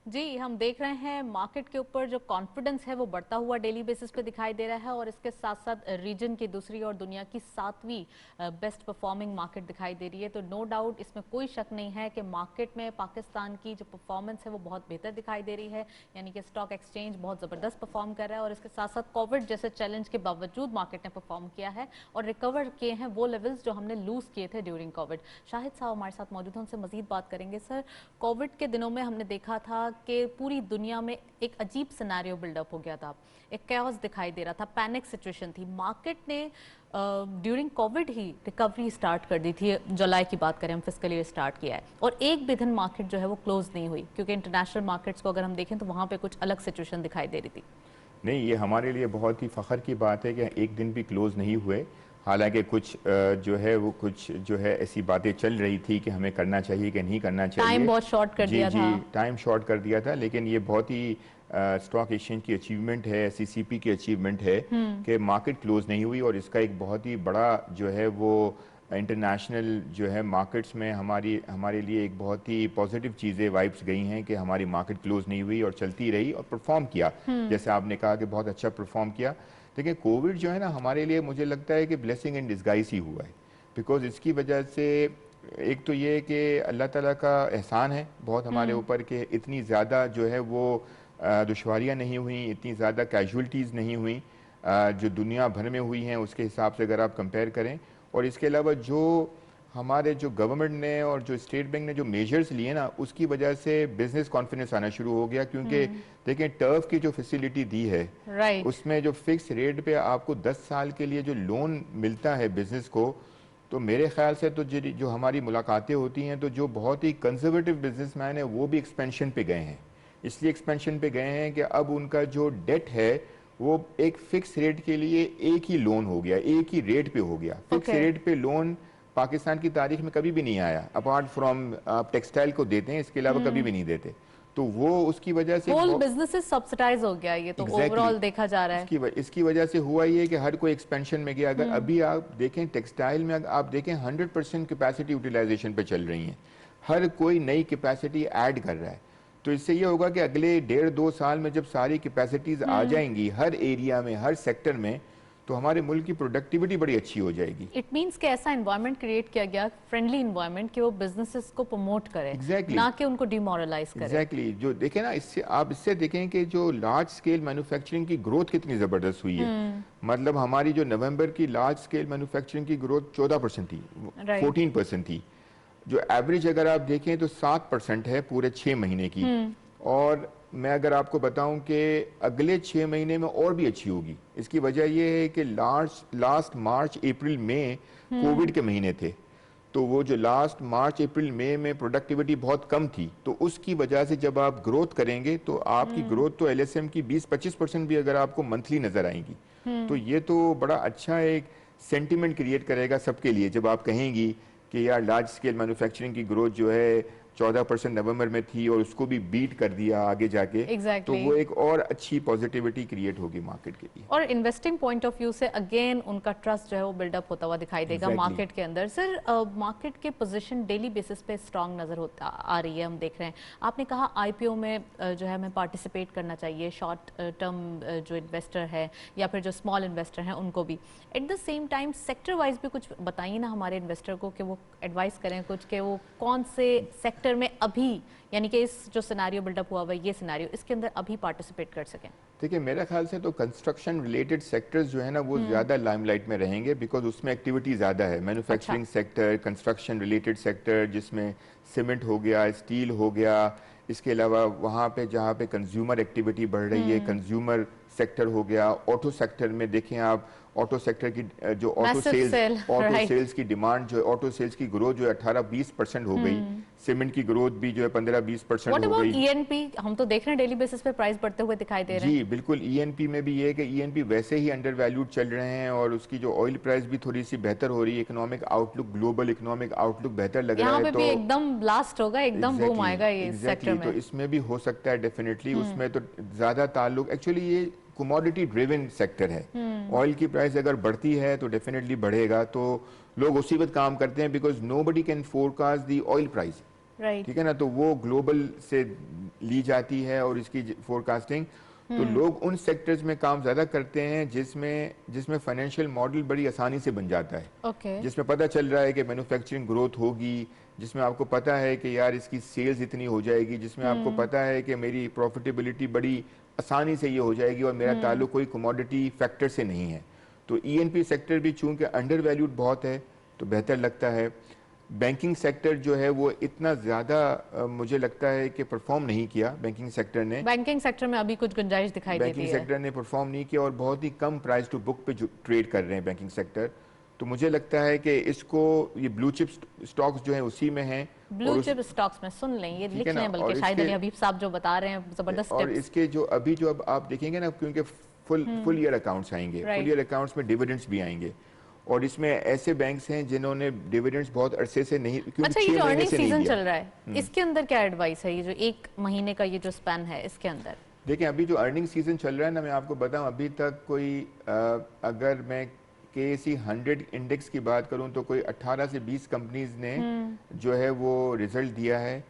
A: जी, हम देख रहे हैं मार्केट के ऊपर जो कॉन्फिडेंस है वो बढ़ता हुआ डेली बेसिस पे दिखाई दे रहा है और इसके साथ साथ रीजन की दूसरी और दुनिया की 7वीं बेस्ट परफॉर्मिंग मार्केट दिखाई दे रही है। तो नो डाउट इसमें कोई शक नहीं है कि मार्केट में पाकिस्तान की जो परफॉर्मेंस है वो बहुत बेहतर दिखाई दे रही है, यानी कि स्टॉक एक्सचेंज बहुत ज़बरदस्त परफॉर्म कर रहा है और इसके साथ साथ कोविड जैसे चैलेंज के बावजूद मार्केट ने परफॉर्म किया है और रिकवर किए हैं वो लेवल्स जो हमने लूज़ किए थे ड्यूरिंग कोविड। शाहिद साहब हमारे साथ मौजूद हैं, उनसे मजीद बात करेंगे। सर, कोविड के दिनों में हमने देखा था कि पूरी दुनिया में एक अजीब सिनेरियो बिल्डअप हो गया था, एक कैओस दिखाई दे रहा था, पैनिक सिचुएशन थी। मार्केट ने ड्यूरिंग कोविड ही रिकवरी स्टार्ट कर दी थी। जुलाई की बात करें, हम फिस्कल ईयर स्टार्ट किया है और एक भी दिन मार्केट जो है वो क्लोज नहीं हुई, क्योंकि इंटरनेशनल मार्केट्स को अगर हम देखें तो वहाँ पे कुछ अलग सिचुएशन दिखाई दे रही थी।
B: नहीं, ये हमारे लिए बहुत ही फ़ख्र की बात है कि एक दिन भी क्लोज नहीं हुए। हालांकि कुछ जो है वो कुछ जो है ऐसी बातें चल रही थी कि हमें करना चाहिए कि नहीं करना चाहिए।
A: टाइम बहुत शॉर्ट कर दिया था।
B: जी, टाइम शॉर्ट कर दिया था, लेकिन ये बहुत ही स्टॉक एक्सचेंज की अचीवमेंट है, SECP की अचीवमेंट है कि मार्केट क्लोज नहीं हुई, और इसका एक बहुत ही बड़ा जो है वो इंटरनेशनल जो है मार्केट्स में हमारे लिए एक बहुत ही पॉजिटिव चीज़ें वाइब्स गई हैं कि हमारी मार्केट क्लोज नहीं हुई और चलती रही और परफॉर्म किया। जैसे आपने कहा कि बहुत अच्छा परफॉर्म किया। देखिए, कोविड जो है ना हमारे लिए मुझे लगता है कि ब्लेसिंग इन डिस्गाइज ही हुआ है, बिकॉज इसकी वजह से एक तो ये कि अल्लाह ताला का एहसान है बहुत हमारे ऊपर कि इतनी ज़्यादा जो है वो दुश्वारियाँ नहीं हुई, इतनी ज़्यादा कैजुअल्टीज़ नहीं हुई जो दुनिया भर में हुई हैं उसके हिसाब से अगर आप कंपेयर करें। और इसके अलावा जो हमारे जो गवर्नमेंट ने और जो स्टेट बैंक ने जो मेजर्स लिए ना, उसकी वजह से बिजनेस कॉन्फिडेंस आना शुरू हो गया, क्योंकि देखें टर्फ की जो फैसिलिटी दी है उसमें जो फिक्स रेट पे आपको 10 साल के लिए जो लोन मिलता है बिजनेस को, तो मेरे ख्याल से तो जो हमारी मुलाकातें होती हैं तो जो बहुत ही कंजर्वेटिव बिजनेसमैन है वो भी एक्सपेंशन पे गए हैं। इसलिए एक्सपेंशन पे गए हैं कि अब उनका जो डेट है वो एक फिक्स रेट के लिए एक ही लोन हो गया, एक ही रेट पे हो गया। फिक्स रेट पे लोन पाकिस्तान की तारीख में कभी भी नहीं आया, अपार्ट फ्रॉम आप टेक्सटाइल को देते हैं, इसके अलावा कभी भी नहीं देते। तो वो उसकी वजह से
A: होल बिजनेस सब्सिडाइज हो गया, ये तो ओवरऑल देखा जा रहा है।
B: इसकी वजह से हुआ ये कि हर कोई एक्सपेंशन में गया। अगर अभी आप देखें टेक्सटाइल में, आप देखें 100% कैपेसिटी यूटिलाइजेशन पे चल रही है, हर कोई नई कैपेसिटी ऐड कर रहा है। तो इससे ये होगा कि अगले 1.5-2 साल में जब सारी कैपेसिटीज आ जाएंगी हर एरिया में, हर सेक्टर में, तो हमारे मुल्क की प्रोडक्टिविटी बड़ी अच्छी हो जाएगी।
A: इट मींस कि ऐसा एनवायरनमेंट क्रिएट किया गया, फ्रेंडली एनवायरनमेंट, कि वो बिजनेसेस को प्रमोट करे, ना कि उनको डिमोरलाइज करे।
B: एग्जैक्टली जो देखें ना, इससे देखें कि जो लार्ज स्केल मैन्युफैक्चरिंग की ग्रोथ कितनी जबरदस्त हुई है। मतलब हमारी जो नवंबर की लार्ज स्केल मैन्युफैक्चरिंग की ग्रोथ 14% थी, 14% थी। जो एवरेज अगर आप देखें तो 7% है पूरे 6 महीने की। और मैं अगर आपको बताऊं कि अगले 6 महीने में और भी अच्छी होगी। इसकी वजह यह है कि लास्ट मार्च अप्रैल मई कोविड के महीने थे, तो वो जो लास्ट मार्च अप्रैल मई में प्रोडक्टिविटी बहुत कम थी, तो उसकी वजह से जब आप ग्रोथ करेंगे तो आपकी ग्रोथ तो LSM की 20-25% भी अगर आपको मंथली नजर आएंगी, तो ये तो बड़ा अच्छा एक सेंटिमेंट क्रिएट करेगा सबके लिए। जब आप कहेंगी कि यार लार्ज स्केल मैन्युफैक्चरिंग की ग्रोथ जो है 14% नवंबर में थी और उसको भी बीट कर दिया आगे जाके, तो वो एक और अच्छी पॉजिटिविटी क्रिएट होगी मार्केट के लिए।
A: और इन्वेस्टिंग पॉइंट ऑफ व्यू से अगेन उनका ट्रस्ट जो है वो बिल्डअप होता हुआ दिखाई देगा मार्केट के अंदर। सर, मार्केट के पोजीशन डेली बेसिस पे स्ट्रांग नजर होता आ रही है, हम देख रहे हैं। आपने कहा IPO में जो है हमें पार्टिसिपेट करना चाहिए, शॉर्ट टर्म जो इन्वेस्टर है या फिर जो स्मॉल इन्वेस्टर हैं उनको भी। Eight the same time sector wise भी कुछ बताइए ना हमारे इन्वेस्टर को, कि वो एडवाइस करें कुछ, कि वो कौन से सेक्टर में अभी, यानी कि इस जो सिनेरियो बिल्डअप हुआ हुआ है, ये सिनेरियो, इसके अंदर अभी पार्टिसिपेट कर सकें।
B: देखिए, मेरे ख्याल से तो कंस्ट्रक्शन रिलेटेड सेक्टर्स जो है ना वो ज्यादा लाइमलाइट में रहेंगे, बिकॉज उसमें एक्टिविटी ज्यादा है। Manufacturing sector, construction related sector जिसमें सीमेंट हो गया, स्टील हो गया, इसके अलावा वहाँ पे जहाँ पे कंज्यूमर एक्टिविटी बढ़ रही है, कंज्यूमर सेक्टर हो गया। ऑटो सेक्टर में देखें आप, ऑटो सेक्टर की जो ऑटो सेल्स की डिमांड जो है, ऑटो सेल्स की ग्रोथ जो है 18-20% हो गई। सीमेंट की ग्रोथ भी जो है 15-20% हो गई।
A: ENP हम तो देख रहे हैं डेली बेसिस पे प्राइस बढ़ते हुए दिखाई दे रहे हैं।
B: जी बिल्कुल, ENP में भी ये है कि ENP वैसे ही अंडर वैल्यूड चल रहे हैं और उसकी जो ऑयल प्राइस भी थोड़ी सी बेहतर हो रही है। Economic outlook, global economic outlook बेहतर लग रहा है,
A: तो भी एकदम ब्लास्ट होगा, एकदम बूम आएगा ये सेक्टर में।
B: तो इसमें भी हो सकता है डेफिनेटली। उसमें तो ज्यादा ताल्लुक, एक्चुअली ये कमोडिटी ड्रिवन सेक्टर है। ऑयल की प्राइस अगर बढ़ती है तो डेफिनेटली बढ़ेगा, तो लोग उसी वक्त काम करते हैं, because nobody can forecast the oil price, ठीक है ना। तो वो ग्लोबल से ली जाती है और इसकी फोरकास्टिंग, तो लोग उन सेक्टर्स में काम ज्यादा करते हैं जिसमें फाइनेंशियल मॉडल बड़ी आसानी से बन जाता है। जिसमें पता चल रहा है कि मैन्युफैक्चरिंग ग्रोथ होगी, जिसमें आपको पता है कि यार इसकी सेल्स इतनी हो जाएगी, जिसमें आपको पता है कि मेरी प्रॉफिटेबिलिटी बड़ी आसानी से ये हो जाएगी और मेरा ताल्लुक कोई कमोडिटी फैक्टर से नहीं है। तो ENP सेक्टर भी चूंकि अंडर वैल्यूड बहुत है तो बेहतर लगता है। बैंकिंग सेक्टर जो है वो इतना ज्यादा मुझे लगता है कि परफॉर्म नहीं किया बैंकिंग सेक्टर ने।
A: बैंकिंग सेक्टर में अभी कुछ गुंजाइश दिखाई देती है।
B: बैंकिंग सेक्टर ने परफॉर्म नहीं किया और बहुत ही कम प्राइस टू बुक पे जो ट्रेड कर रहे हैं बैंकिंग सेक्टर। तो मुझे लगता है कि इसको ये ब्लू चिप स्टॉक्स जो है उसी में हैं।
A: ब्लू चिप स्टॉक्स में सुन लें, ये लिख लें, बल्कि शायद अली हबीब साहब जो बता रहे हैं जबरदस्त।
B: और इसके जो अभी जो अब आप देखेंगे ना, क्योंकि फुल ईयर अकाउंट्स आएंगे, फुल ईयर अकाउंट्स में डिविडेंड्स भी आएंगे और इसमें ऐसे बैंक्स हैं जिन्होंने डिविडेंड्स बहुत अरसे से नहीं, क्योंकि
A: अच्छा, ये
B: 6
A: जो
B: महीने
A: अर्निंग
B: से नहीं
A: सीजन
B: दिया।
A: चल रहा है इसके अंदर क्या एडवाइस है, ये जो 1 महीने का ये जो स्पैन है इसके अंदर?
B: देखिए, अभी जो अर्निंग सीजन चल रहा है ना, मैं आपको बताऊं, अभी तक कोई अगर मैं KSE 100 इंडेक्स की बात करूं तो कोई 18 से 20 कंपनीज ने जो है वो रिजल्ट दिया है,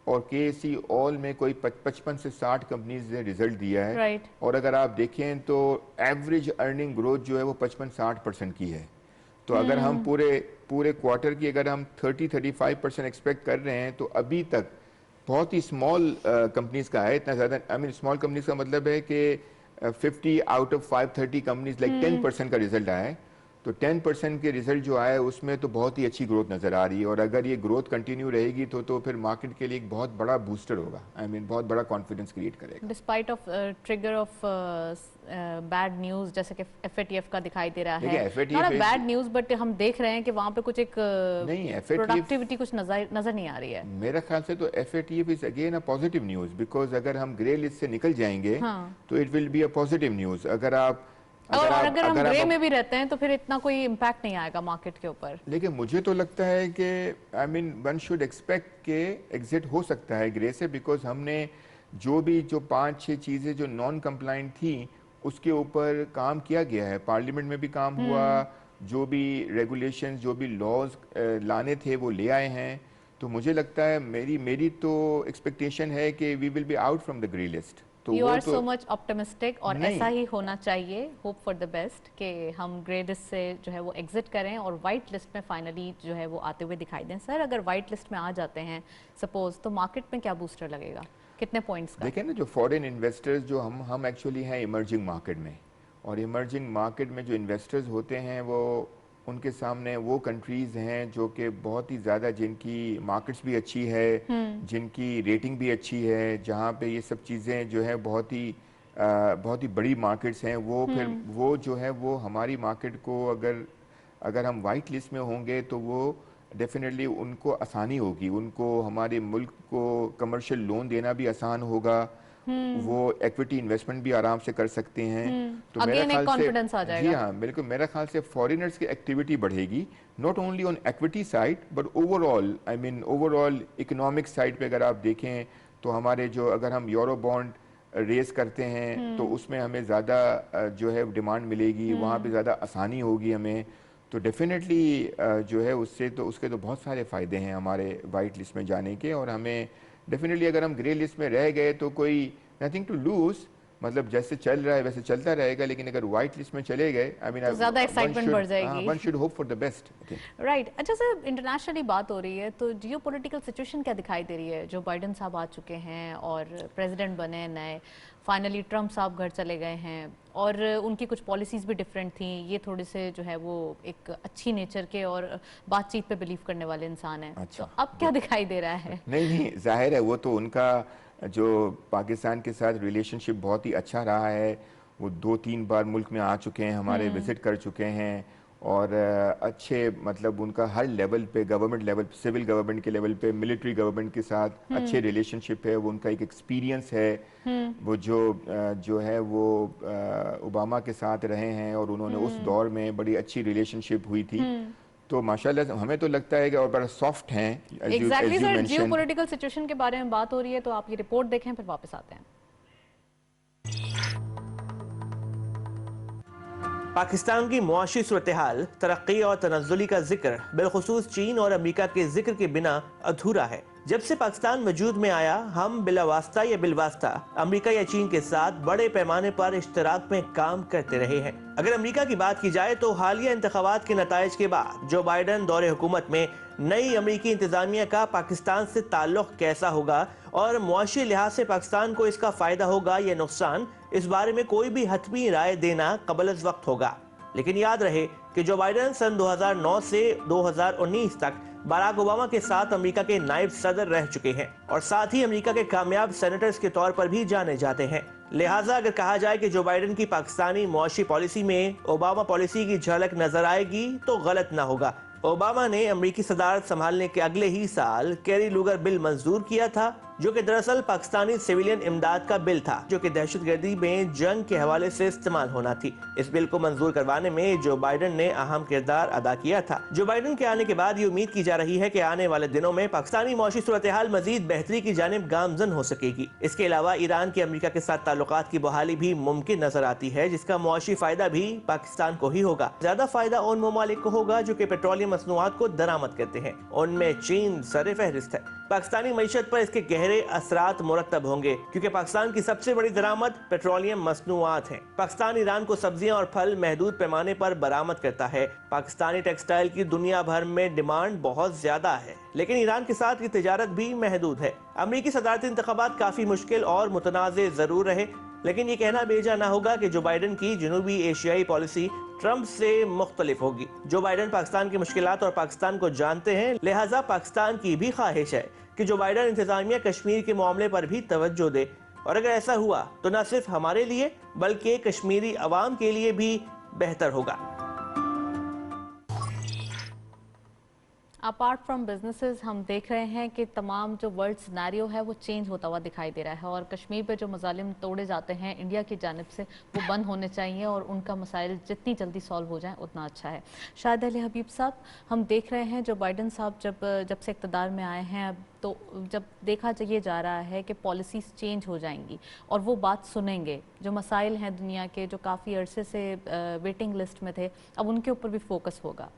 B: और KSE ऑल में कोई 55 से 60 कंपनीज ने रिजल्ट दिया है।
A: राइट।
B: और अगर आप देखें तो एवरेज अर्निंग ग्रोथ जो है वो 55-60% की है। तो अगर हम पूरे क्वार्टर की अगर हम 30-35% एक्सपेक्ट कर रहे हैं, तो अभी तक बहुत ही स्मॉल कंपनीज का है, इतना ज़्यादा, आई मीन स्मॉल कंपनीज का मतलब है कि 50 आउट ऑफ 530 कंपनीज, लाइक 10% का रिजल्ट आया है। तो 10% के रिजल्ट जो आया है उसमें तो बहुत ही अच्छी ग्रोथ नज़र आ रही है, और अगर ये ग्रोथ कंटिन्यू रहेगी तो फिर मार्केट के लिए एक बहुत बड़ा बूस्टर होगा, आई मीन बहुत बड़ा कॉन्फिडेंस क्रिएट करेगा।
A: Despite of trigger of bad news, जैसे कि FATF का दिखाई दे रहा है, not a bad news but हम देख रहे हैं कि वहाँ पे कुछ एक प्रोडक्टिविटी कुछ नजर नहीं आ रही है।
B: मेरा ख्याल से तो FATF is again a positive news, because अगर हम ग्रे लिस्ट से निकल जाएंगे तो it will be a positive news. अगर हम
A: ग्रे में भी रहते हैं तो फिर इतना कोई इम्पैक्ट नहीं आएगा मार्केट के ऊपर।
B: लेकिन मुझे तो लगता है कि I mean one should expect के एग्जिट हो सकता है ग्रे से, बिकॉज हमने जो 5-6 चीज़ें जो नॉन कंप्लाइंट थी उसके ऊपर काम किया गया है, पार्लियामेंट में भी काम हुआ, जो भी रेगुलेशंस जो भी लॉज लाने थे वो ले आए हैं। तो मुझे लगता है मेरी तो एक्सपेक्टेशन है कि we will be out from the grey list. तो
A: you are so much optimistic, और ऐसा ही होना चाहिए। होप फॉर द बेस्ट कि हम ग्रे लिस्ट से जो है वो एग्जिट करें और वाइट लिस्ट में फाइनली जो है वो आते हुए दिखाई दें। सर, अगर वाइट लिस्ट में आ जाते हैं सपोज, तो मार्केट में क्या बूस्टर लगेगा, कितने पॉइंट्स का?
B: देखिए ना, जो फॉरेन इन्वेस्टर्स जो हम एक्चुअली हैं इमर्जिंग मार्केट में, और इमर्जिंग मार्केट में जो इन्वेस्टर्स होते हैं वो उनके सामने वो कंट्रीज़ हैं जो कि बहुत ही ज़्यादा, जिनकी मार्केट्स भी अच्छी है, जिनकी रेटिंग भी अच्छी है, जहाँ पे ये सब चीज़ें जो है बहुत ही बड़ी मार्केट्स हैं, वो फिर वो जो है वो हमारी मार्केट को अगर हम वाइट लिस्ट में होंगे तो वो डेफिनेटली उनको आसानी होगी, उनको हमारे मुल्क को कमर्शियल लोन देना भी आसान होगा, वो इक्विटी इन्वेस्टमेंट भी आराम से कर सकते हैं। तो मेरा ख्याल
A: कॉन्फिडेंस आ
B: से
A: जाएगा।
B: जी हाँ, बिल्कुल, मेरा ख्याल से फॉरेनर्स की एक्टिविटी बढ़ेगी, not only on equity side but overall, I mean overall economic side पे अगर आप देखें तो हमारे जो, अगर हम यूरो बॉन्ड रेस करते हैं तो उसमें हमें ज़्यादा जो है डिमांड मिलेगी, वहाँ पे ज़्यादा आसानी होगी हमें। तो डेफिनेटली जो है उसके तो बहुत सारे फ़ायदे हैं हमारे वाइट लिस्ट में जाने के, और हमें डेफिनेटली अगर हम ग्रे लिस्ट में रह गए तो कोई नथिंग टू लूज, मतलब जैसे चल रहा है वैसे चलता रहेगा। लेकिन अगर व्हाइट लिस्ट में चले गए, आई मीन
A: ज़्यादा एक्साइटमेंट बढ़ जाएगी।
B: One should hope for the best.
A: Right. अच्छा सर, इंटरनेशनली बात हो रही है तो जियोपॉलिटिकल सिचुएशन क्या दिखाई दे रही है? जो बाइडन साहब आ चुके हैं और प्रेसिडेंट बने नए, फाइनली ट्रम्प साहब घर चले गए हैं, और उनकी कुछ पॉलिसीज़ भी डिफरेंट थी। ये थोड़े से जो है वो एक अच्छी नेचर के और बातचीत पे बिलीव करने वाले इंसान हैं।
B: अच्छा,
A: तो अब क्या दिखाई दे रहा है?
B: नहीं, जाहिर है वो तो उनका जो पाकिस्तान के साथ रिलेशनशिप बहुत ही अच्छा रहा है। वो 2-3 बार मुल्क में आ चुके हैं, हमारे विजिट कर चुके हैं, और अच्छे, मतलब उनका हर लेवल पे, गवर्नमेंट लेवल, सिविल गवर्नमेंट के लेवल पे, मिलिट्री गवर्नमेंट के साथ अच्छे रिलेशनशिप है। वो उनका एक एक्सपीरियंस है, वो जो है वो ओबामा के साथ रहे हैं और उन्होंने उस दौर में बड़ी अच्छी रिलेशनशिप हुई थी। तो माशाल्लाह हमें तो लगता है कि और बड़ा सॉफ्ट हैं।
A: एग्जैक्टली सर, जियोपॉलिटिकल सिचुएशन के बारे में बात हो रही है तो आप ये रिपोर्ट देखें, फिर वापस आते हैं।
F: पाकिस्तान की मुआशी सूरत-ए-हाल, तरक्की और तनज़्ज़ुली का जिक्र बिलखुसूस चीन और अमेरिका के जिक्र के बिना अधूरा है। जब से पाकिस्तान वजूद में आया, हम बिलावास्ता या बिलवास्ता अमेरिका या चीन के साथ बड़े पैमाने पर इश्तराक में काम करते रहे हैं। अगर अमेरिका की बात की जाए तो हालिया इंतखाबात के नताइज के बाद जो बाइडन दौरे हुकूमत में नई अमेरिकी इंतजामिया का पाकिस्तान से ताल्लुक कैसा होगा और मुआशी लिहाज से पाकिस्तान को इसका फायदा होगा या नुकसान, इस बारे में कोई भी हतमी राय देना कबल वक्त होगा। लेकिन याद रहे कि जो बाइडन सन 2009 से 2019 तक बराक ओबामा के साथ अमेरिका के नायब सदर रह चुके हैं और साथ ही अमेरिका के कामयाब सेनेटर्स के तौर पर भी जाने जाते हैं। लिहाजा अगर कहा जाए कि जो बाइडन की पाकिस्तानी मुआशी पॉलिसी में ओबामा पॉलिसी की झलक नजर आएगी तो गलत ना होगा। ओबामा ने अमेरिकी सदारत संभालने के अगले ही साल कैरी लूगर बिल मंजूर किया था जो कि दरअसल पाकिस्तानी सिविलियन इमदाद का बिल था, जो कि दहशतगर्दी में जंग के हवाले से इस्तेमाल होना थी। इस बिल को मंजूर करवाने में जो बाइडन ने अहम किरदार अदा किया था। जो बाइडन के आने के बाद ये उम्मीद की जा रही है कि आने वाले दिनों में पाकिस्तानी मौशी सूरत हाल मजीद बेहतरी की जानिब गामजन हो सकेगी। इसके अलावा ईरान की अमेरिका के साथ ताल्लुकात की बहाली भी मुमकिन नजर आती है, जिसका मुआशी फायदा भी पाकिस्तान को ही होगा। ज्यादा फायदा उन ममालिक को होगा जो कि पेट्रोलियम मसनूआत को दरामद करते हैं, उनमें चीन सर फहरिस्त है। पाकिस्तानी मईशत पर इसके गहरे असरात मुरतब होंगे, क्योंकि पाकिस्तान की सबसे बड़ी दरामद पेट्रोलियम मसनूआत है। पाकिस्तान ईरान को सब्जियां और फल महदूद पैमाने पर बरामद करता है। पाकिस्तानी टेक्सटाइल की दुनिया भर में डिमांड बहुत ज्यादा है, लेकिन ईरान के साथ की तिजारत भी महदूद है। अमरीकी सदारती इंतखाबात काफी मुश्किल और मुतनाज़े जरूर रहे, लेकिन ये कहना बेजा ना होगा कि जो बाइडन की जनूबी एशियाई पॉलिसी ट्रंप से मुख्तलिफ होगी। जो बाइडन पाकिस्तान की मुश्किलात और पाकिस्तान को जानते हैं, लिहाजा पाकिस्तान की भी ख्वाहिश है कि जो बाइडन इंतजामिया कश्मीर के मामले पर भी तवज्जो दे। और अगर ऐसा हुआ तो न सिर्फ हमारे लिए बल्कि कश्मीरी अवाम के लिए भी बेहतर होगा।
A: अपार्ट फ्रॉम बिजनेसेस हम देख रहे हैं कि तमाम जो वर्ल्ड सिनेरियो है वो चेंज होता हुआ दिखाई दे रहा है, और कश्मीर पे जो मजालिम तोड़े जाते हैं इंडिया की जानिब से वो बंद होने चाहिए, और उनका मसाइल जितनी जल्दी सॉल्व हो जाए उतना अच्छा है। शाहिद अली हबीब साहब, हम देख रहे हैं जो बाइडन साहब जब से इक़्तिदार में आए हैं, अब तो जब देखा ये जा रहा है कि पॉलिसीज़ चेंज हो जाएंगी और वो बात सुनेंगे। जो मसाइल हैं दुनिया के जो काफ़ी अरसे से वेटिंग लिस्ट में थे, अब उनके ऊपर भी फोकस होगा।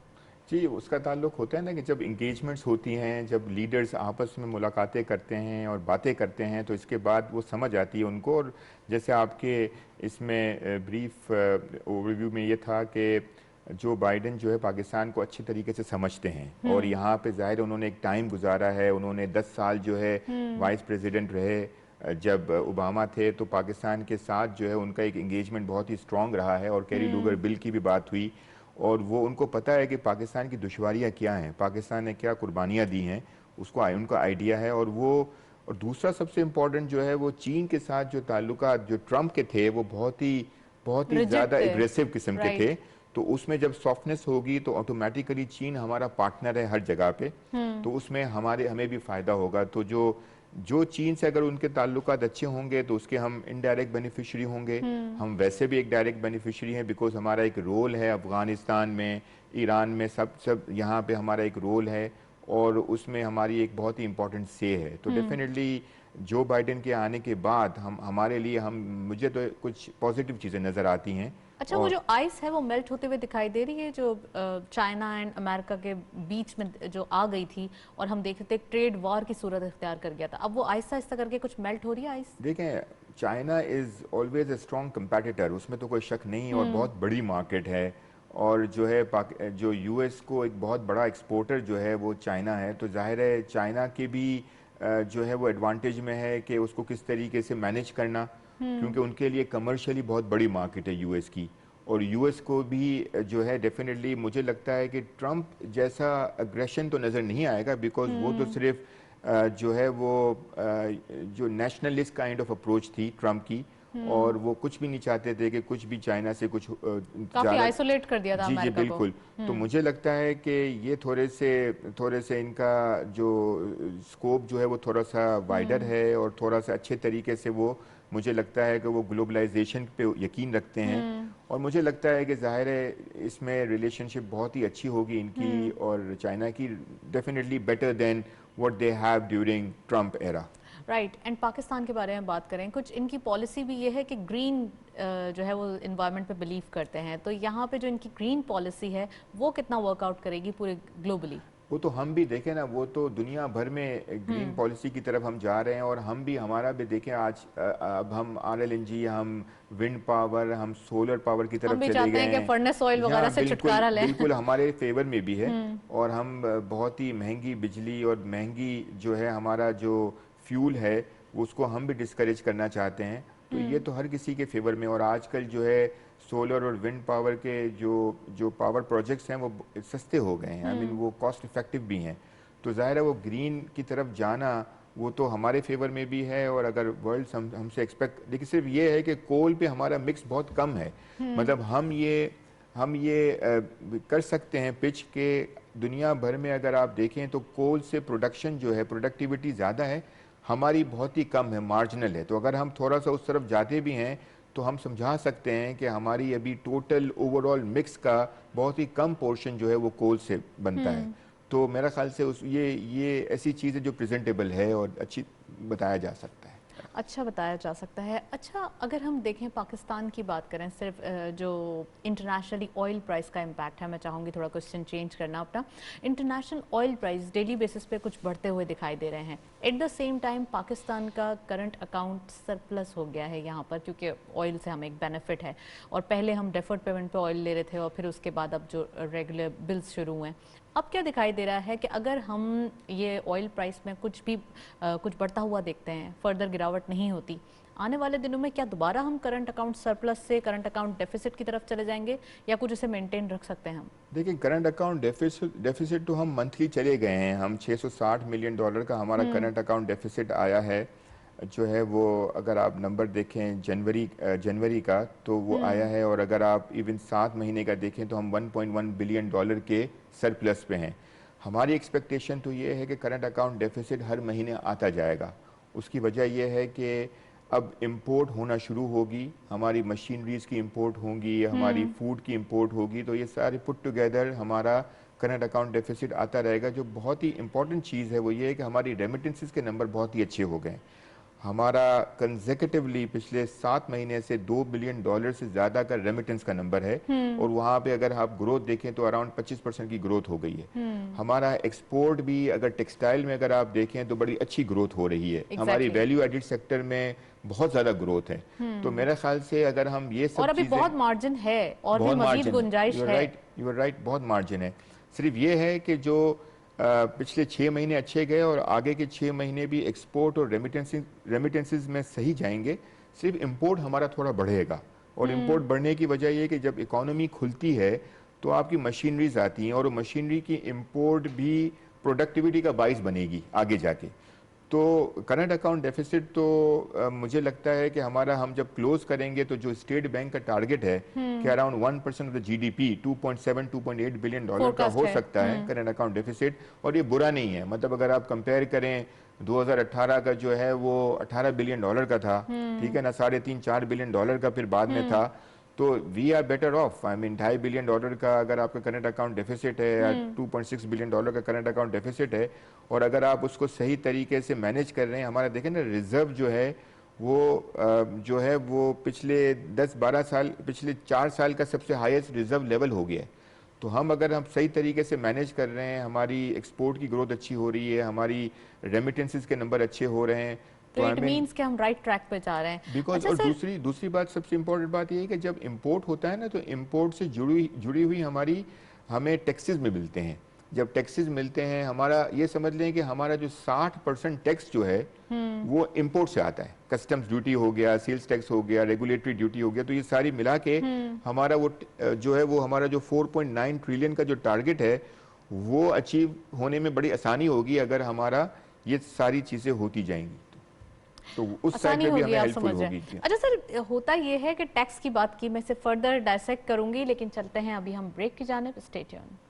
B: जी, उसका ताल्लुक होता है ना कि जब इंगेजमेंट्स होती हैं, जब लीडर्स आपस में मुलाकातें करते हैं और बातें करते हैं, तो इसके बाद वो समझ आती है उनको। और जैसे आपके इसमें ब्रीफ ओवरव्यू में ये था कि जो बाइडन जो है पाकिस्तान को अच्छे तरीके से समझते हैं, और यहाँ पे ज़ाहिर उन्होंने एक टाइम गुजारा है। उन्होंने 10 साल जो है वाइस प्रेसिडेंट रहे। जब ओबामा थे तो पाकिस्तान के साथ जो है उनका एक इंगेजमेंट बहुत ही स्ट्रॉन्ग रहा है, और कैरी लूगर बिल की भी बात हुई, और वो उनको पता है कि पाकिस्तान की दुश्वारियाँ क्या हैं, पाकिस्तान ने क्या कुर्बानियाँ दी हैं, उसको उनका आइडिया है। और दूसरा सबसे इम्पोर्टेंट जो है वो चीन के साथ जो ताल्लुकात जो ट्रंप के थे वो बहुत ही ज़्यादा एग्रेसिव किस्म के थे। तो उसमें जब सॉफ्टनेस होगी तो ऑटोमेटिकली चीन हमारा पार्टनर है हर जगह पे, तो उसमें हमें भी फ़ायदा होगा। तो जो चीन से अगर उनके ताल्लुकात अच्छे होंगे तो उसके हम इनडायरेक्ट बेनिफिशियरी होंगे। हम वैसे भी एक डायरेक्ट बेनिफिशियरी हैं, बिकॉज हमारा एक रोल है अफ़गानिस्तान में, ईरान में, सब यहाँ पे हमारा एक रोल है, और उसमें हमारी एक बहुत ही इंपॉर्टेंट से है। तो डेफिनेटली जो बाइडन के आने के बाद हमारे लिए मुझे तो कुछ पॉजिटिव चीज़ें नज़र आती हैं।
A: अच्छा, वो जो आइस है वो मेल्ट होते हुए दिखाई दे रही है, जो चाइना एंड अमेरिका के बीच में जो आ गई थी, और हम देख रहे थे ट्रेड वॉर की सूरत इख्तियार कर गया था। अब वो आहिस्ता आहिस्ता करके कुछ मेल्ट हो रही है आइस।
B: देखें, China is always a strong competitor, उसमें तो कोई शक नहीं, और बहुत बड़ी मार्केट है। और जो है जो यूएस को एक बहुत बड़ा एक्सपोर्टर जो है वो चाइना है। तो जाहिर है चाइना के भी जो है वो एडवांटेज में है कि उसको किस तरीके से मैनेज करना, क्योंकि उनके लिए कमर्शियली बहुत बड़ी मार्केट है यूएस की। और यूएस को भी जो है डेफिनेटली मुझे लगता है कि ट्रंप जैसा अग्रेशन तो नज़र नहीं आएगा, बिकॉज वो तो सिर्फ जो है वो जो नेशनलिस्ट काइंड ऑफ अप्रोच थी ट्रंप की, और वो कुछ भी नहीं चाहते थे कि कुछ भी चाइना से कुछ
A: काफी आइसोलेट कर दिया था
B: जी बिल्कुल। तो मुझे लगता है कि ये थोड़े से इनका जो स्कोप जो है वो थोड़ा सा वाइडर है, और थोड़ा सा अच्छे तरीके से वो मुझे लगता है कि वो ग्लोबलाइजेशन पे यकीन रखते हैं। और मुझे लगता है कि ज़ाहिर है इसमें रिलेशनशिप बहुत ही अच्छी होगी इनकी और चाइना की, definitely better than what they have during Trump era.
A: Right. And Pakistan के बारे में बात करें, कुछ इनकी पॉलिसी भी ये है कि ग्रीन जो है वो इन्वायरमेंट पे बिलीव करते हैं, तो यहाँ पे जो इनकी ग्रीन पॉलिसी है वो कितना वर्कआउट करेगी पूरे ग्लोबली?
B: वो तो हम भी देखें ना, वो तो दुनिया भर में ग्रीन पॉलिसी की तरफ हम जा रहे हैं, और हम भी हमारा भी देखें आज अब हम RLNG, हम विंड पावर, हम सोलर पावर की तरफ चले गए हैं।
A: फर्नेस ऑयल वगैरह से छुटकारा लें।
B: बिल्कुल हमारे फेवर में भी है, और हम बहुत ही महंगी बिजली और महंगी जो है हमारा जो फ्यूल है उसको हम भी डिस्करेज करना चाहते हैं। तो ये तो हर किसी के फेवर में, और आजकल जो है सोलर और विंड पावर के जो पावर प्रोजेक्ट्स हैं वो सस्ते हो गए हैं, आई मीन वो कॉस्ट इफेक्टिव भी हैं। तो ज़ाहिर है वो ग्रीन की तरफ जाना वो तो हमारे फेवर में भी है, और अगर वर्ल्ड हमसे एक्सपेक्ट, लेकिन सिर्फ ये है कि कोल पे हमारा मिक्स बहुत कम है। मतलब हम ये कर सकते हैं पिच के दुनिया भर में अगर आप देखें तो कोल से प्रोडक्शन जो है प्रोडक्टिविटी ज़्यादा है, हमारी बहुत ही कम है, मार्जिनल है। तो अगर हम थोड़ा सा उस तरफ जाते भी हैं तो हम समझा सकते हैं कि हमारी अभी टोटल ओवरऑल मिक्स का बहुत ही कम पोर्शन जो है वो कोल से बनता है। तो मेरा ख्याल से ये ऐसी चीज़ है जो प्रेजेंटेबल है और अच्छी बताया जा सकता है।
A: अच्छा बताया जा सकता है। अच्छा, अगर हम देखें पाकिस्तान की बात करें, सिर्फ जो इंटरनेशनली ऑयल प्राइस का इम्पैक्ट है, मैं चाहूँगी थोड़ा क्वेश्चन चेंज करना अपना। International oil price daily basis पे कुछ बढ़ते हुए दिखाई दे रहे हैं। Eight the same time Pakistan का करंट अकाउंट सरप्लस हो गया है यहाँ पर, क्योंकि ऑयल से हमें एक बेनिफिट है और पहले हम डेफर्ड पेमेंट पे ऑयल ले रहे थे और फिर उसके बाद अब जो रेगुलर बिल्स शुरू हुए हैं, अब क्या दिखाई दे रहा है कि अगर हम ये ऑयल प्राइस में कुछ बढ़ता हुआ देखते हैं, फर्दर गिरावट नहीं होती, आने वाले दिनों में क्या दोबारा हम करंट अकाउंट सरप्लस से करंट अकाउंट डेफिसिट की तरफ चले जाएंगे या कुछ इसे मेंटेन रख सकते हैं हम?
B: देखिए, करंट अकाउंट डेफिसिट तो हम मंथली चले गए हैं। हम $660 मिलियन का हमारा करंट अकाउंट डेफिसिट आया है, जो है वो अगर आप नंबर देखें जनवरी का तो वो आया है। और अगर आप इवन 7 महीने का देखें तो हम $1.1 बिलियन के सरप्लस पे हैं। हमारी एक्सपेक्टेशन तो ये है कि करंट अकाउंट डेफिसिट हर महीने आता जाएगा। उसकी वजह यह है कि अब इंपोर्ट होना शुरू होगी, हमारी मशीनरीज की इंपोर्ट होंगी, हमारी फूड की इंपोर्ट होगी, तो ये सारे पुट टुगेदर हमारा करंट अकाउंट डेफिसिट आता रहेगा। जो बहुत ही इंपॉर्टेंट चीज़ है वो ये है कि हमारी रेमिटेंसेस के नंबर बहुत ही अच्छे हो गए। हमारा कंसेक्यूटिवली पिछले 7 महीने से $2 बिलियन से ज़्यादा का रेमिटेंस का नंबर है और वहाँ पे अगर आप ग्रोथ देखें तो अराउंड 25% की ग्रोथ हो गई है। हमारा एक्सपोर्ट भी अगर टेक्सटाइल में अगर आप देखें तो बड़ी अच्छी ग्रोथ हो रही है। हमारी वैल्यू एडिड सेक्टर में बहुत ज़्यादा ग्रोथ है। तो मेरे ख्याल से अगर हम ये सब
A: और अभी बहुत मार्जिन है और भी मज़ीद गुंजाइश है।
B: यू आर राइट, बहुत मार्जिन है। सिर्फ ये है कि जो पिछले 6 महीने अच्छे गए और आगे के 6 महीने भी एक्सपोर्ट और रेमिटेंसेस में सही जाएंगे। सिर्फ इंपोर्ट हमारा थोड़ा बढ़ेगा और इंपोर्ट बढ़ने की वजह ये कि जब इकोनॉमी खुलती है तो आपकी मशीनरीज आती हैं और मशीनरी की इंपोर्ट भी प्रोडक्टिविटी का बाइस बनेगी आगे जाके। तो करंट अकाउंट डेफिसिट तो मुझे लगता है कि हमारा हम जब क्लोज करेंगे तो जो स्टेट बैंक का टारगेट है कि around 1% of the GDP $2.7-2.8 billion का हो सकता है करंट अकाउंट डेफिसिट, और ये बुरा नहीं है। मतलब अगर आप कंपेयर करें 2018 का जो है वो $18 बिलियन का था, ठीक है ना, $3.5-4 बिलियन का फिर बाद में था। तो we are better off. I mean $2.5 billion का अगर आपका करंट अकाउंट डेफिसिट है या $2.6 बिलियन का करंट अकाउंट डेफिसिट है, और अगर आप उसको सही तरीके से मैनेज कर रहे हैं, हमारा देखें ना रिजर्व जो है वो पिछले 10-12 साल, पिछले 4 साल का सबसे हाईएस्ट रिजर्व लेवल हो गया है। तो हम अगर हम सही तरीके से मैनेज कर रहे हैं, हमारी एक्सपोर्ट की ग्रोथ अच्छी हो रही है, हमारी रेमिटेंसेस के नंबर अच्छे हो रहे हैं,
A: तो इट मींस कि हम राइट ट्रैक पे जा रहे हैं।
B: बिकॉज और दूसरी बात, सबसे इम्पोर्टेंट बात ये है कि जब इंपोर्ट होता है ना तो इंपोर्ट से जुड़ी हुई हमें टैक्सेस में मिलते हैं। जब टैक्सेस मिलते हैं, हमारा ये समझ लें कि हमारा जो 60% टैक्स जो है वो इंपोर्ट से आता है। कस्टम्स ड्यूटी हो गया, सेल्स टैक्स हो गया, रेगुलेटरी ड्यूटी हो गया, तो ये सारी मिला के हमारा वो हमारा जो 4.9 ट्रिलियन का जो टारगेट है वो अचीव होने में बड़ी आसानी होगी अगर हमारा ये सारी चीजें होती जाएंगी। तो उस साइड पे भी हमें हेल्पफुल होगी।
A: अच्छा सर, होता ये है कि टैक्स की बात की, मैं इसे फर्दर डायसेक्ट करूंगी, लेकिन चलते हैं अभी हम ब्रेक की जानिब। Stay tuned.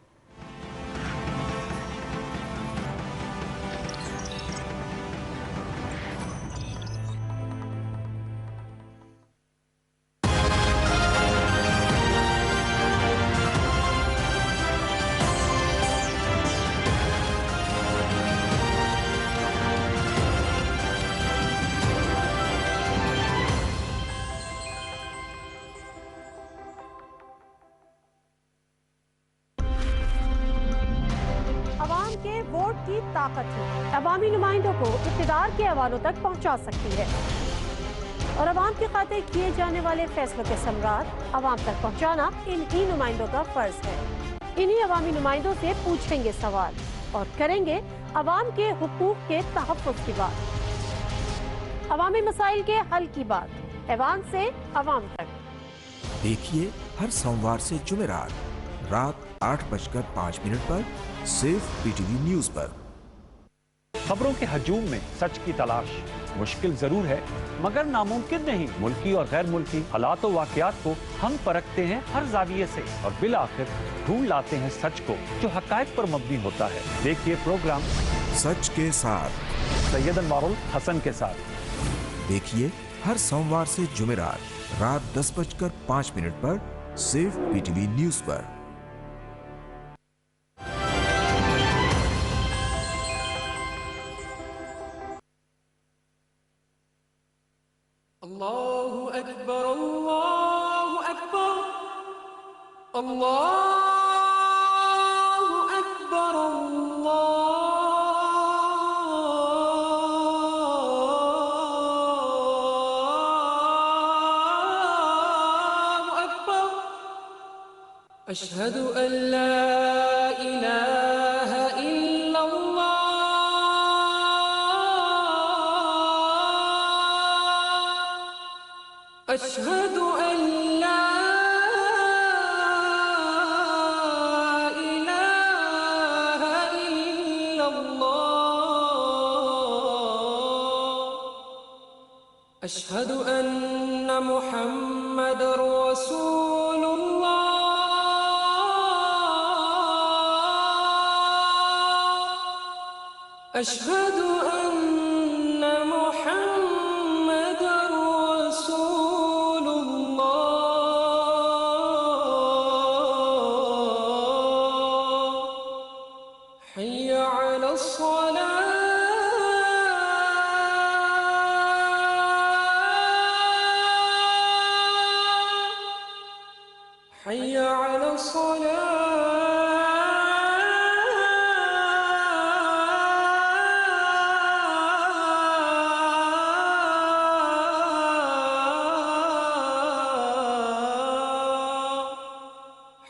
G: अवामी नुमाइंदों को इक़्तिदार के हवालों तक पहुंचा सकती है और अवाम की खातिर किए जाने वाले फैसलों के समरात अवाम तक पहुंचाना इन्हीं नुमाइंदों का फर्ज है। इन्हीं अवामी नुमाइंदों से पूछेंगे सवाल और करेंगे अवाम के हुकूक के तहफ़्फ़ुज़ की बात, अवामी मसाइल के हल की बात, ऐवान से अवाम तक।
H: देखिए हर सोमवार से जुमेरात रात 8:05 पर सिर्फ PTV न्यूज़ पर।
I: खबरों के हजूम में सच की तलाश मुश्किल जरूर है मगर नामुमकिन नहीं। मुल्की और गैर मुल्की हालात और वाक़यात को हम परखते हैं हर जाविये से और बिल आखिर ढूंढ लाते हैं सच को जो हक़ाइक़ पर मबनी होता है। देखिए प्रोग्राम
H: सच के साथ
I: सैयद अनवारुल हसन के साथ।
H: देखिए हर सोमवार से जुमेरात रात 10:05 पर सिर्फ पीटीवी न्यूज पर।
J: अल्लाहु अकबर, अल्लाहु अकबर, अल्लाहु अकबर, अल्लाहु अकबर। अशहदु अन ला इलाहा इल्लल्लाह, अशहदु अन ला इलाहा इल्लल्लाह, अशहदु अन्न मुहम्मदर रसूलुल्लाह, अशहदु अन्न मुहम्मदर रसूलुल्लाह। हय्य अला अस्सलाह, हय्य अला अस्सलाह।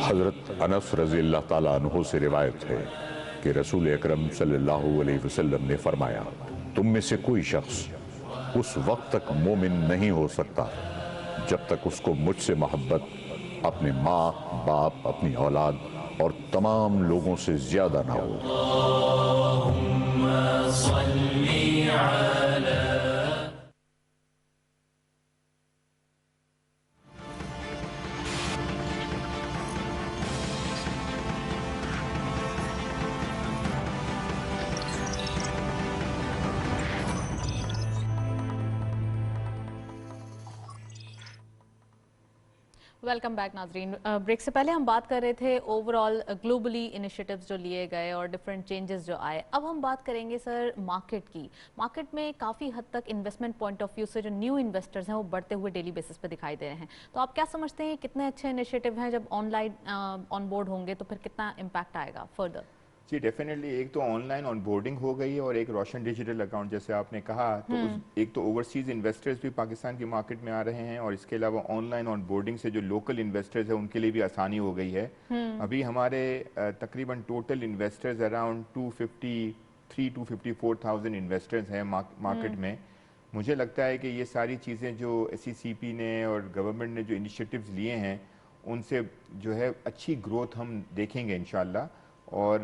K: हज़रत अनस रज़ी अल्लाह ताला अन्हु से रिवायत है कि रसूल अकरम सल्लल्लाहु अलैहि वसल्लम ने फरमाया, तुम में से कोई शख्स उस वक्त तक मोमिन नहीं हो सकता जब तक उसको मुझसे मोहब्बत अपने माँ बाप, अपनी औलाद और तमाम लोगों से ज्यादा ना हो।
A: वेलकम बैक नाजरीन। ब्रेक से पहले हम बात कर रहे थे ओवरऑल ग्लोबली इनिशिएटिव्स जो लिए गए और डिफरेंट चेंजेस जो आए। अब हम बात करेंगे सर मार्केट की। मार्केट में काफ़ी हद तक इन्वेस्टमेंट पॉइंट ऑफ व्यू से जो न्यू इन्वेस्टर्स हैं वो बढ़ते हुए डेली बेसिस पे दिखाई दे रहे हैं। तो आप क्या समझते हैं कितने अच्छे इनिशिएटिव हैं, जब ऑनलाइन ऑन बोर्ड होंगे तो फिर कितना इम्पैक्ट आएगा फर्दर?
B: जी डेफिनेटली, एक तो ऑनलाइन ऑनबोर्डिंग हो गई है और एक रोशन डिजिटल अकाउंट जैसे आपने कहा, तो एक तो ओवरसीज इन्वेस्टर्स भी पाकिस्तान की मार्केट में आ रहे हैं और इसके अलावा ऑनलाइन ऑनबोर्डिंग से जो लोकल इन्वेस्टर्स हैं उनके लिए भी आसानी हो गई है। अभी हमारे तकरीबन टोटल इन्वेस्टर्स अराउंड 254,000 इन्वेस्टर्स हैं मार्केट में। मुझे लगता है कि ये सारी चीज़ें जो SECP ने और गवर्नमेंट ने जो इनिशिएटिव्स लिए हैं उनसे जो है अच्छी ग्रोथ हम देखेंगे इंशाल्लाह, और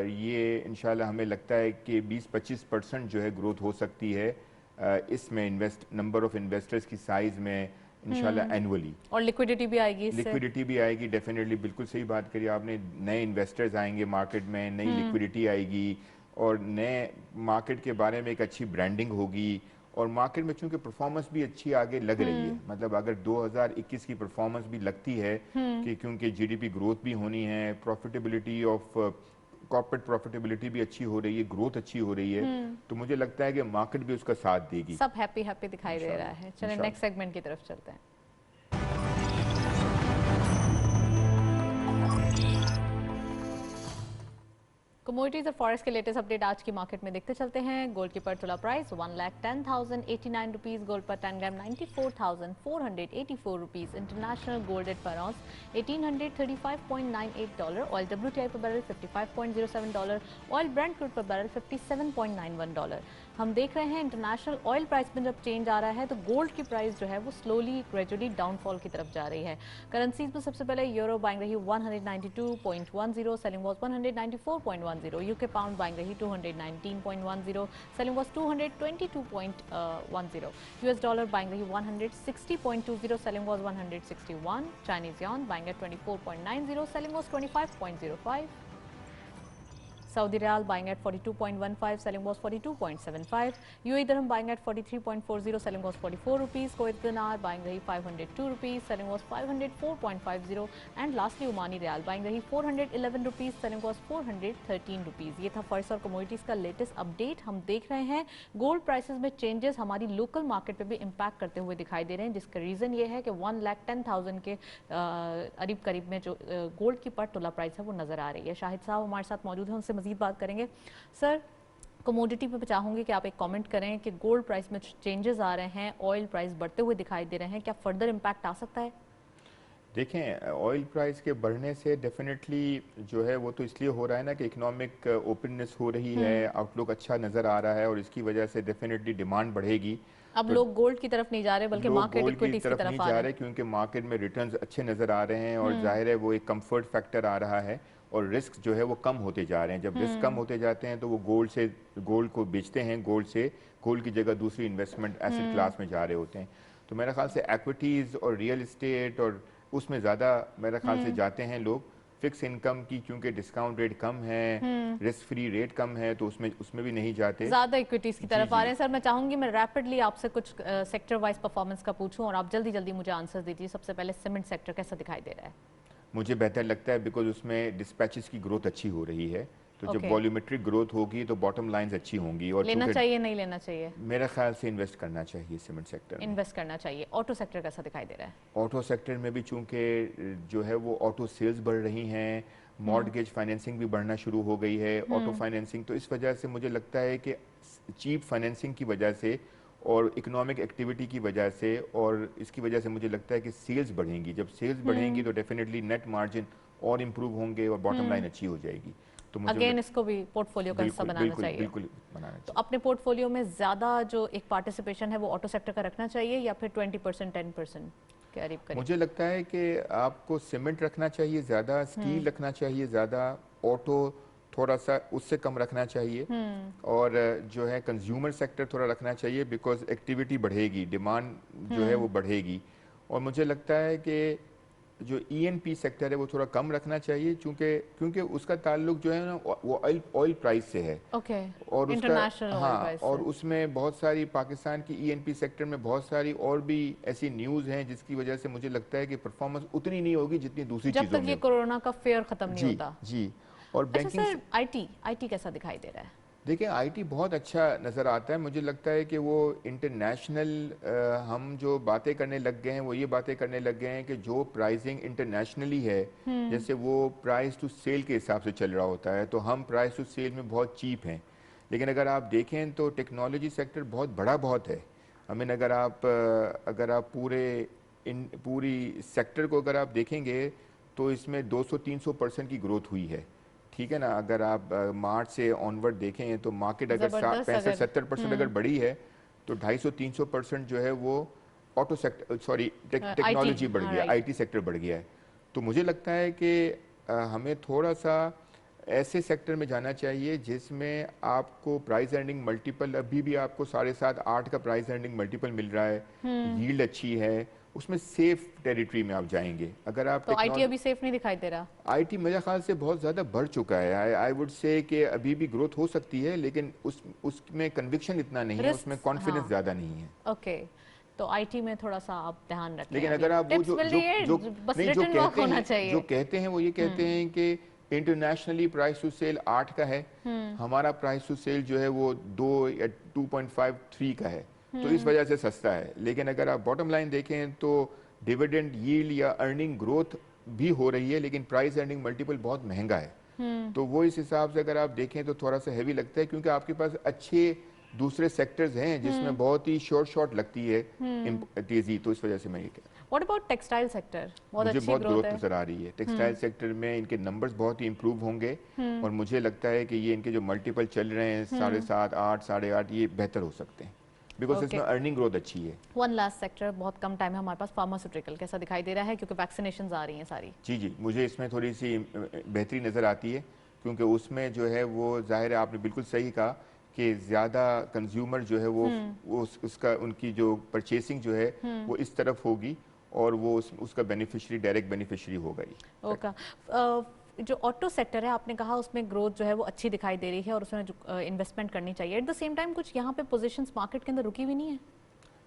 B: ये इंशाल्लाह हमें लगता है कि 20-25% जो है ग्रोथ हो सकती है इसमें नंबर ऑफ इन्वेस्टर्स की साइज़ में इंशाल्लाह एनुअली।
A: और लिक्विडिटी भी आएगी इससे।
B: लिक्विडिटी भी आएगी डेफिनेटली, बिल्कुल सही बात करी आपने। नए इन्वेस्टर्स आएंगे मार्केट में, नई लिक्विडिटी आएगी और नए मार्केट के बारे में एक अच्छी ब्रांडिंग होगी और मार्केट में चूंकि परफॉर्मेंस भी अच्छी आगे लग रही है, मतलब अगर 2021 की परफॉर्मेंस भी लगती है कि क्योंकि जीडीपी ग्रोथ भी होनी है, प्रॉफिटेबिलिटी ऑफ कॉर्पोरेट प्रॉफिटेबिलिटी भी अच्छी हो रही है, ग्रोथ अच्छी हो रही है, तो मुझे लगता है कि मार्केट भी उसका साथ देगी।
A: सब हैप्पी हैप्पी दिखाई दे रहा है। चलिए नेक्स्ट सेगमेंट की तरफ चलते हैं। कमोडिटीज और फॉरेक्स के लेटेस्ट अपडेट आज की मार्केट में देखते चलते हैं। गोल्ड की पर तोला प्राइस 1,10,089 रुपीस, गोल्ड पर 10 ग्राम 94,484 रुपीस, इंटरनेशनल गोल्ड एट पर ऑunce $1,835.98, ऑयल WTI पर बैरल $55.07, ऑयल ब्रेंट क्रूड पर बैरल $57.91। हम देख रहे हैं इंटरनेशनल ऑयल प्राइस में जब चेंज आ रहा है तो गोल्ड की प्राइस जो है वो स्लोली ग्रेजुअली डाउनफॉल की तरफ जा रही है। करेंसीज में सबसे पहले यूरो बाइंग रही 192.10, selling was 194.10, UK pound buying रही 219.10, selling was 222.10, US dollar buying रही 160.20, selling was 161, Chinese Yon buying eight 24.90, selling was 25.05, Saudi Riyal buying at 42.15, selling was 42.75. UAE Dirham buying at 43.40, selling was 44 rupees. Kuwait Dinar buying rahi 502 rupees, selling was 504.50. And lastly Omani Riyal buying rahi 411 rupees, selling was 413 rupees. ये था first और commodities का latest update. हम देख रहे हैं gold prices में changes हमारी लोकल मार्केट पे भी इम्पैक्ट करते हुए दिखाई दे रहे हैं, जिसका रीज़न ये है कि 1,10,000 के करीब में जो गोल्ड की पर तोला प्राइस है वो नज़र आ रही है। शाहिद साहब हमारे साथ मौजूद हैं, उनसे मजीद बात करेंगे। सर, कमोडिटी पे चाहूंगी कि आप एक कमेंट करें कि गोल्ड प्राइस में चेंजेस आ रहे हैं, ऑयल प्राइस बढ़ते हुए दिखाई दे रहे हैं, क्या फर्दर इम्पैक्ट आ सकता है?
B: देखें, ऑयल प्राइस के बढ़ने से डेफिनेटली जो है वो तो इसलिए हो रहा है ना कि इकोनॉमिक ओपननेस हो रही है, आउटलुक अच्छा नज़र आ रहा है और इसकी वजह से डेफिनेटली डिमांड बढ़ेगी।
A: अब लोग गोल्ड की तरफ नहीं जा रहे बल्कि मार्केट इक्विटीज की तरफ
B: नहीं जा रहे, क्योंकि मार्केट में रिटर्न्स अच्छे नज़र आ रहे हैं और जाहिर है वो एक कंफर्ट फैक्टर आ रहा है और रिस्क जो है वो कम होते जा रहे हैं। जब रिस्क कम होते जाते हैं तो वो गोल्ड को बेचते हैं, गोल्ड की जगह दूसरी इन्वेस्टमेंट एसेट क्लास में जा रहे होते हैं। तो मेरे ख्याल से एक्विटीज़ और रियल इस्टेट और उसमें ज़्यादा मेरे ख्याल से जाते हैं लोग। फिक्स इनकम की क्योंकि डिस्काउंट रेट कम है, रिस्क फ्री रेट कम है, तो उसमें भी नहीं जाते, ज़्यादा
A: इक्विटीज़ की तरफ आ रहे हैं। सर, मैं चाहूँगी मैं रैपिडली आपसे कुछ सेक्टर वाइज परफॉर्मेंस का पूछूं और आप जल्दी जल्दी मुझे आंसर दीजिए। सबसे पहले सीमेंट सेक्टर कैसा दिखाई दे रहा है?
B: मुझे बेहतर लगता है बिकॉज उसमें डिस्पैचेस की ग्रोथ अच्छी हो रही है, तो जब वॉल्यूमेट्रिक ग्रोथ होगी तो बॉटम लाइंस अच्छी होंगी। और
A: लेना चाहिए नहीं लेना चाहिए?
B: मेरे ख्याल से इन्वेस्ट करना चाहिए सीमेंट सेक्टर में।
A: इन्वेस्ट करना चाहिए। ऑटो सेक्टर कैसा दिखाई दे रहा है?
B: ऑटो सेक्टर में भी चूंकि जो है वो ऑटो सेल्स बढ़ रही हैं, मॉर्टगेज फाइनेंसिंग भी बढ़ना शुरू हो गई है, ऑटो फाइनेंसिंग, तो इस वजह से मुझे लगता है कि चीप फाइनेंसिंग की वजह से और इकोनॉमिक एक्टिविटी की वजह से और इसकी वजह से मुझे लगता है कि सेल्स बढ़ेंगी। जब सेल्स बढ़ेंगी तो डेफिनेटली नेट मार्जिन और इम्प्रूव होंगे और बॉटम लाइन अच्छी हो जाएगी। तो मुझे
A: अगेन इसको भी पोर्टफोलियो का हिस्सा बनाना चाहिए।
B: बिल्कुल बनाना चाहिए।
A: तो अपने पोर्टफोलियो में ज़्यादा जो एक पार्टिसिपेशन है वो ऑटो सेक्टर का रखना चाहिए या फिर 20% 10% के करीब?
B: मुझे लगता है कि आपको सीमेंट रखना चाहिए ज़्यादा, स्टील रखना चाहिए ज़्यादा, ऑटो थोड़ा सा उससे कम रखना चाहिए और जो है कंज्यूमर सेक्टर थोड़ा रखना चाहिए बिकॉज एक्टिविटी बढ़ेगी, डिमांड जो है वो बढ़ेगी। और मुझे लगता है कि जो ईएनपी सेक्टर है वो थोड़ा कम रखना चाहिए क्योंकि उसका ताल्लुक जो है ना वो ऑयल प्राइस से है। और उसका और उसमें बहुत सारी पाकिस्तान की ईएनपी सेक्टर में बहुत सारी और भी ऐसी न्यूज़ हैं जिसकी वजह से मुझे लगता है कि परफॉर्मेंस उतनी नहीं होगी जितनी दूसरी चीज़ों में।
A: जब तक ये कोरोना का फेयर खत्म नहीं होता।
B: जी। और बैंकिंग
A: आईटी कैसा दिखाई दे रहा है?
B: देखिए, आईटी बहुत अच्छा नज़र आता है। मुझे लगता है कि वो इंटरनेशनल हम जो बातें करने लग गए हैं वो ये बातें करने लग गए हैं कि जो प्राइसिंग इंटरनेशनली है जैसे वो प्राइस टू सेल के हिसाब से चल रहा होता है, तो हम प्राइस टू सेल में बहुत चीप हैं। लेकिन अगर आप देखें तो टेक्नोलॉजी सेक्टर बहुत बड़ा है। हमें अगर आप पूरी सेक्टर को अगर आप देखेंगे तो इसमें 200-300% की ग्रोथ हुई है। ठीक है ना, अगर आप मार्च से ऑनवर्ड देखें तो मार्केट अगर 65-70% अगर बढ़ी है तो 250-300% जो है वो ऑटो सेक्टर टेक्नोलॉजी बढ़ गया, आईटी सेक्टर बढ़ गया है। तो मुझे लगता है कि हमें थोड़ा सा ऐसे सेक्टर में जाना चाहिए जिसमें आपको प्राइस अर्निंग मल्टीपल, अभी भी आपको 7.5-8 का प्राइस अर्निंग मल्टीपल मिल रहा है, यील्ड अच्छी है उसमें सेफ टेरिटरी में आप जाएंगे। अगर आप
A: तो आईटी अभी सेफ नहीं दिखाई दे रहा?
B: आईटी मेरे ख्याल से बहुत ज़्यादा बढ़ चुका है। आई वुड से कि अभी भी ग्रोथ हो सकती है, लेकिन उसमें कन्विक्शन इतना नहीं है, उसमें कॉन्फिडेंस ज़्यादा नहीं है।
A: ओके, तो आईटी में थोड़ा सा आप ध्यान रखें।
B: लेकिन अगर आप वो जो कहते हैं वो ये कहते हैं कि इंटरनेशनली प्राइस टू सेल 8 का है, हमारा प्राइस टू सेल जो है वो 2 या 2.53 का है, तो इस वजह से सस्ता है। लेकिन अगर आप बॉटम लाइन देखें तो डिविडेंड यील्ड या अर्निंग ग्रोथ भी हो रही है, लेकिन प्राइस अर्निंग मल्टीपल बहुत महंगा है। तो वो इस हिसाब से अगर आप देखें तो थोड़ा सा हैवी लगता है, क्योंकि आपके पास अच्छे दूसरे सेक्टर्स हैं जिसमें बहुत ही शॉर्ट लगती है तेजी, तो इस वजह से मैं ये कहता हूं।
A: What about textile sector?
B: मुझे बहुत ग्रोथ नजर आ रही है टेक्सटाइल सेक्टर में, इनके नंबर्स बहुत ही इंप्रूव होंगे और मुझे लगता है कि ये इनके जो मल्टीपल चल रहे हैं 7.5, 8, 8.5, ये बेहतर हो सकते हैं, बिकॉज इसमें अर्निंग ग्रोथ अच्छी है।
A: वन लास्ट सेक्टर, बहुत कम टाइम है हमारे पास, फार्मास्यूटिकल कैसा दिखाई दे रहा है, क्योंकि वैक्सीनेशंस आ रही हैं सारी?
B: जी, मुझे इसमें थोड़ी सी बेहतरी नज़र आती है, क्योंकि उसमें जो है वो जाहिर है, आपने बिल्कुल सही कहा कि ज़्यादा कंज्यूमर जो है वो उसका उनकी जो परचेसिंग जो है वो इस तरफ होगी और वो उसका बेनिफिशियरी डायरेक्ट बेनिफिशियरी होगा ही।
A: ओके, जो ऑटो सेक्टर है आपने कहा उसमें ग्रोथ जो है वो अच्छी दिखाई दे रही है और उसमें इन्वेस्टमेंट करनी चाहिए। एट द सेम टाइम कुछ यहाँ पे पोजीशंस मार्केट के अंदर रुकी हुई नहीं है?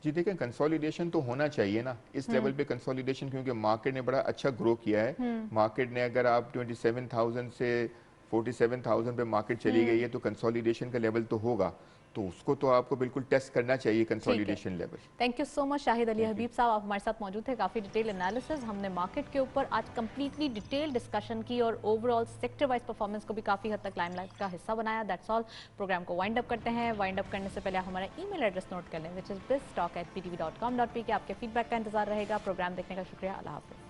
B: जी देखें, कंसोलिडेशन तो होना चाहिए ना इस लेवल पे कंसोलिडेशन, क्योंकि मार्केट ने बड़ा अच्छा ग्रो किया है। मार्केट ने अगर आप 27,000 से 47,000 पे मार्केट चली गई है तो कंसोलिडेशन का लेवल तो होगा, तो उसको तो आपको बिल्कुल टेस्ट करना चाहिए consolidation level.
A: Thank you so much Shahid Ali Habib साहब, आप हमारे साथ मौजूद थे। काफ़ी डिटेल एनालिसिस हमने मार्केट के ऊपर आज कंप्लीटली डिटेल डिस्कशन की और ओवरऑल सेक्टर वाइज परफॉर्मेंस को भी काफ़ी हद तक लाइमलाइट का हिस्सा बनाया। That's all. प्रोग्राम को वाइंड अप करते हैं। वाइंड अप करने से पहले आप हमारा ईमेल एड्रेस नोट कर लें, विच इज़ biztalk@ptv.com.pk। आपके फीडबैक का इंतजार रहेगा। प्रोग्राम देखने का शुक्रिया। अल्लाह हाफिज़।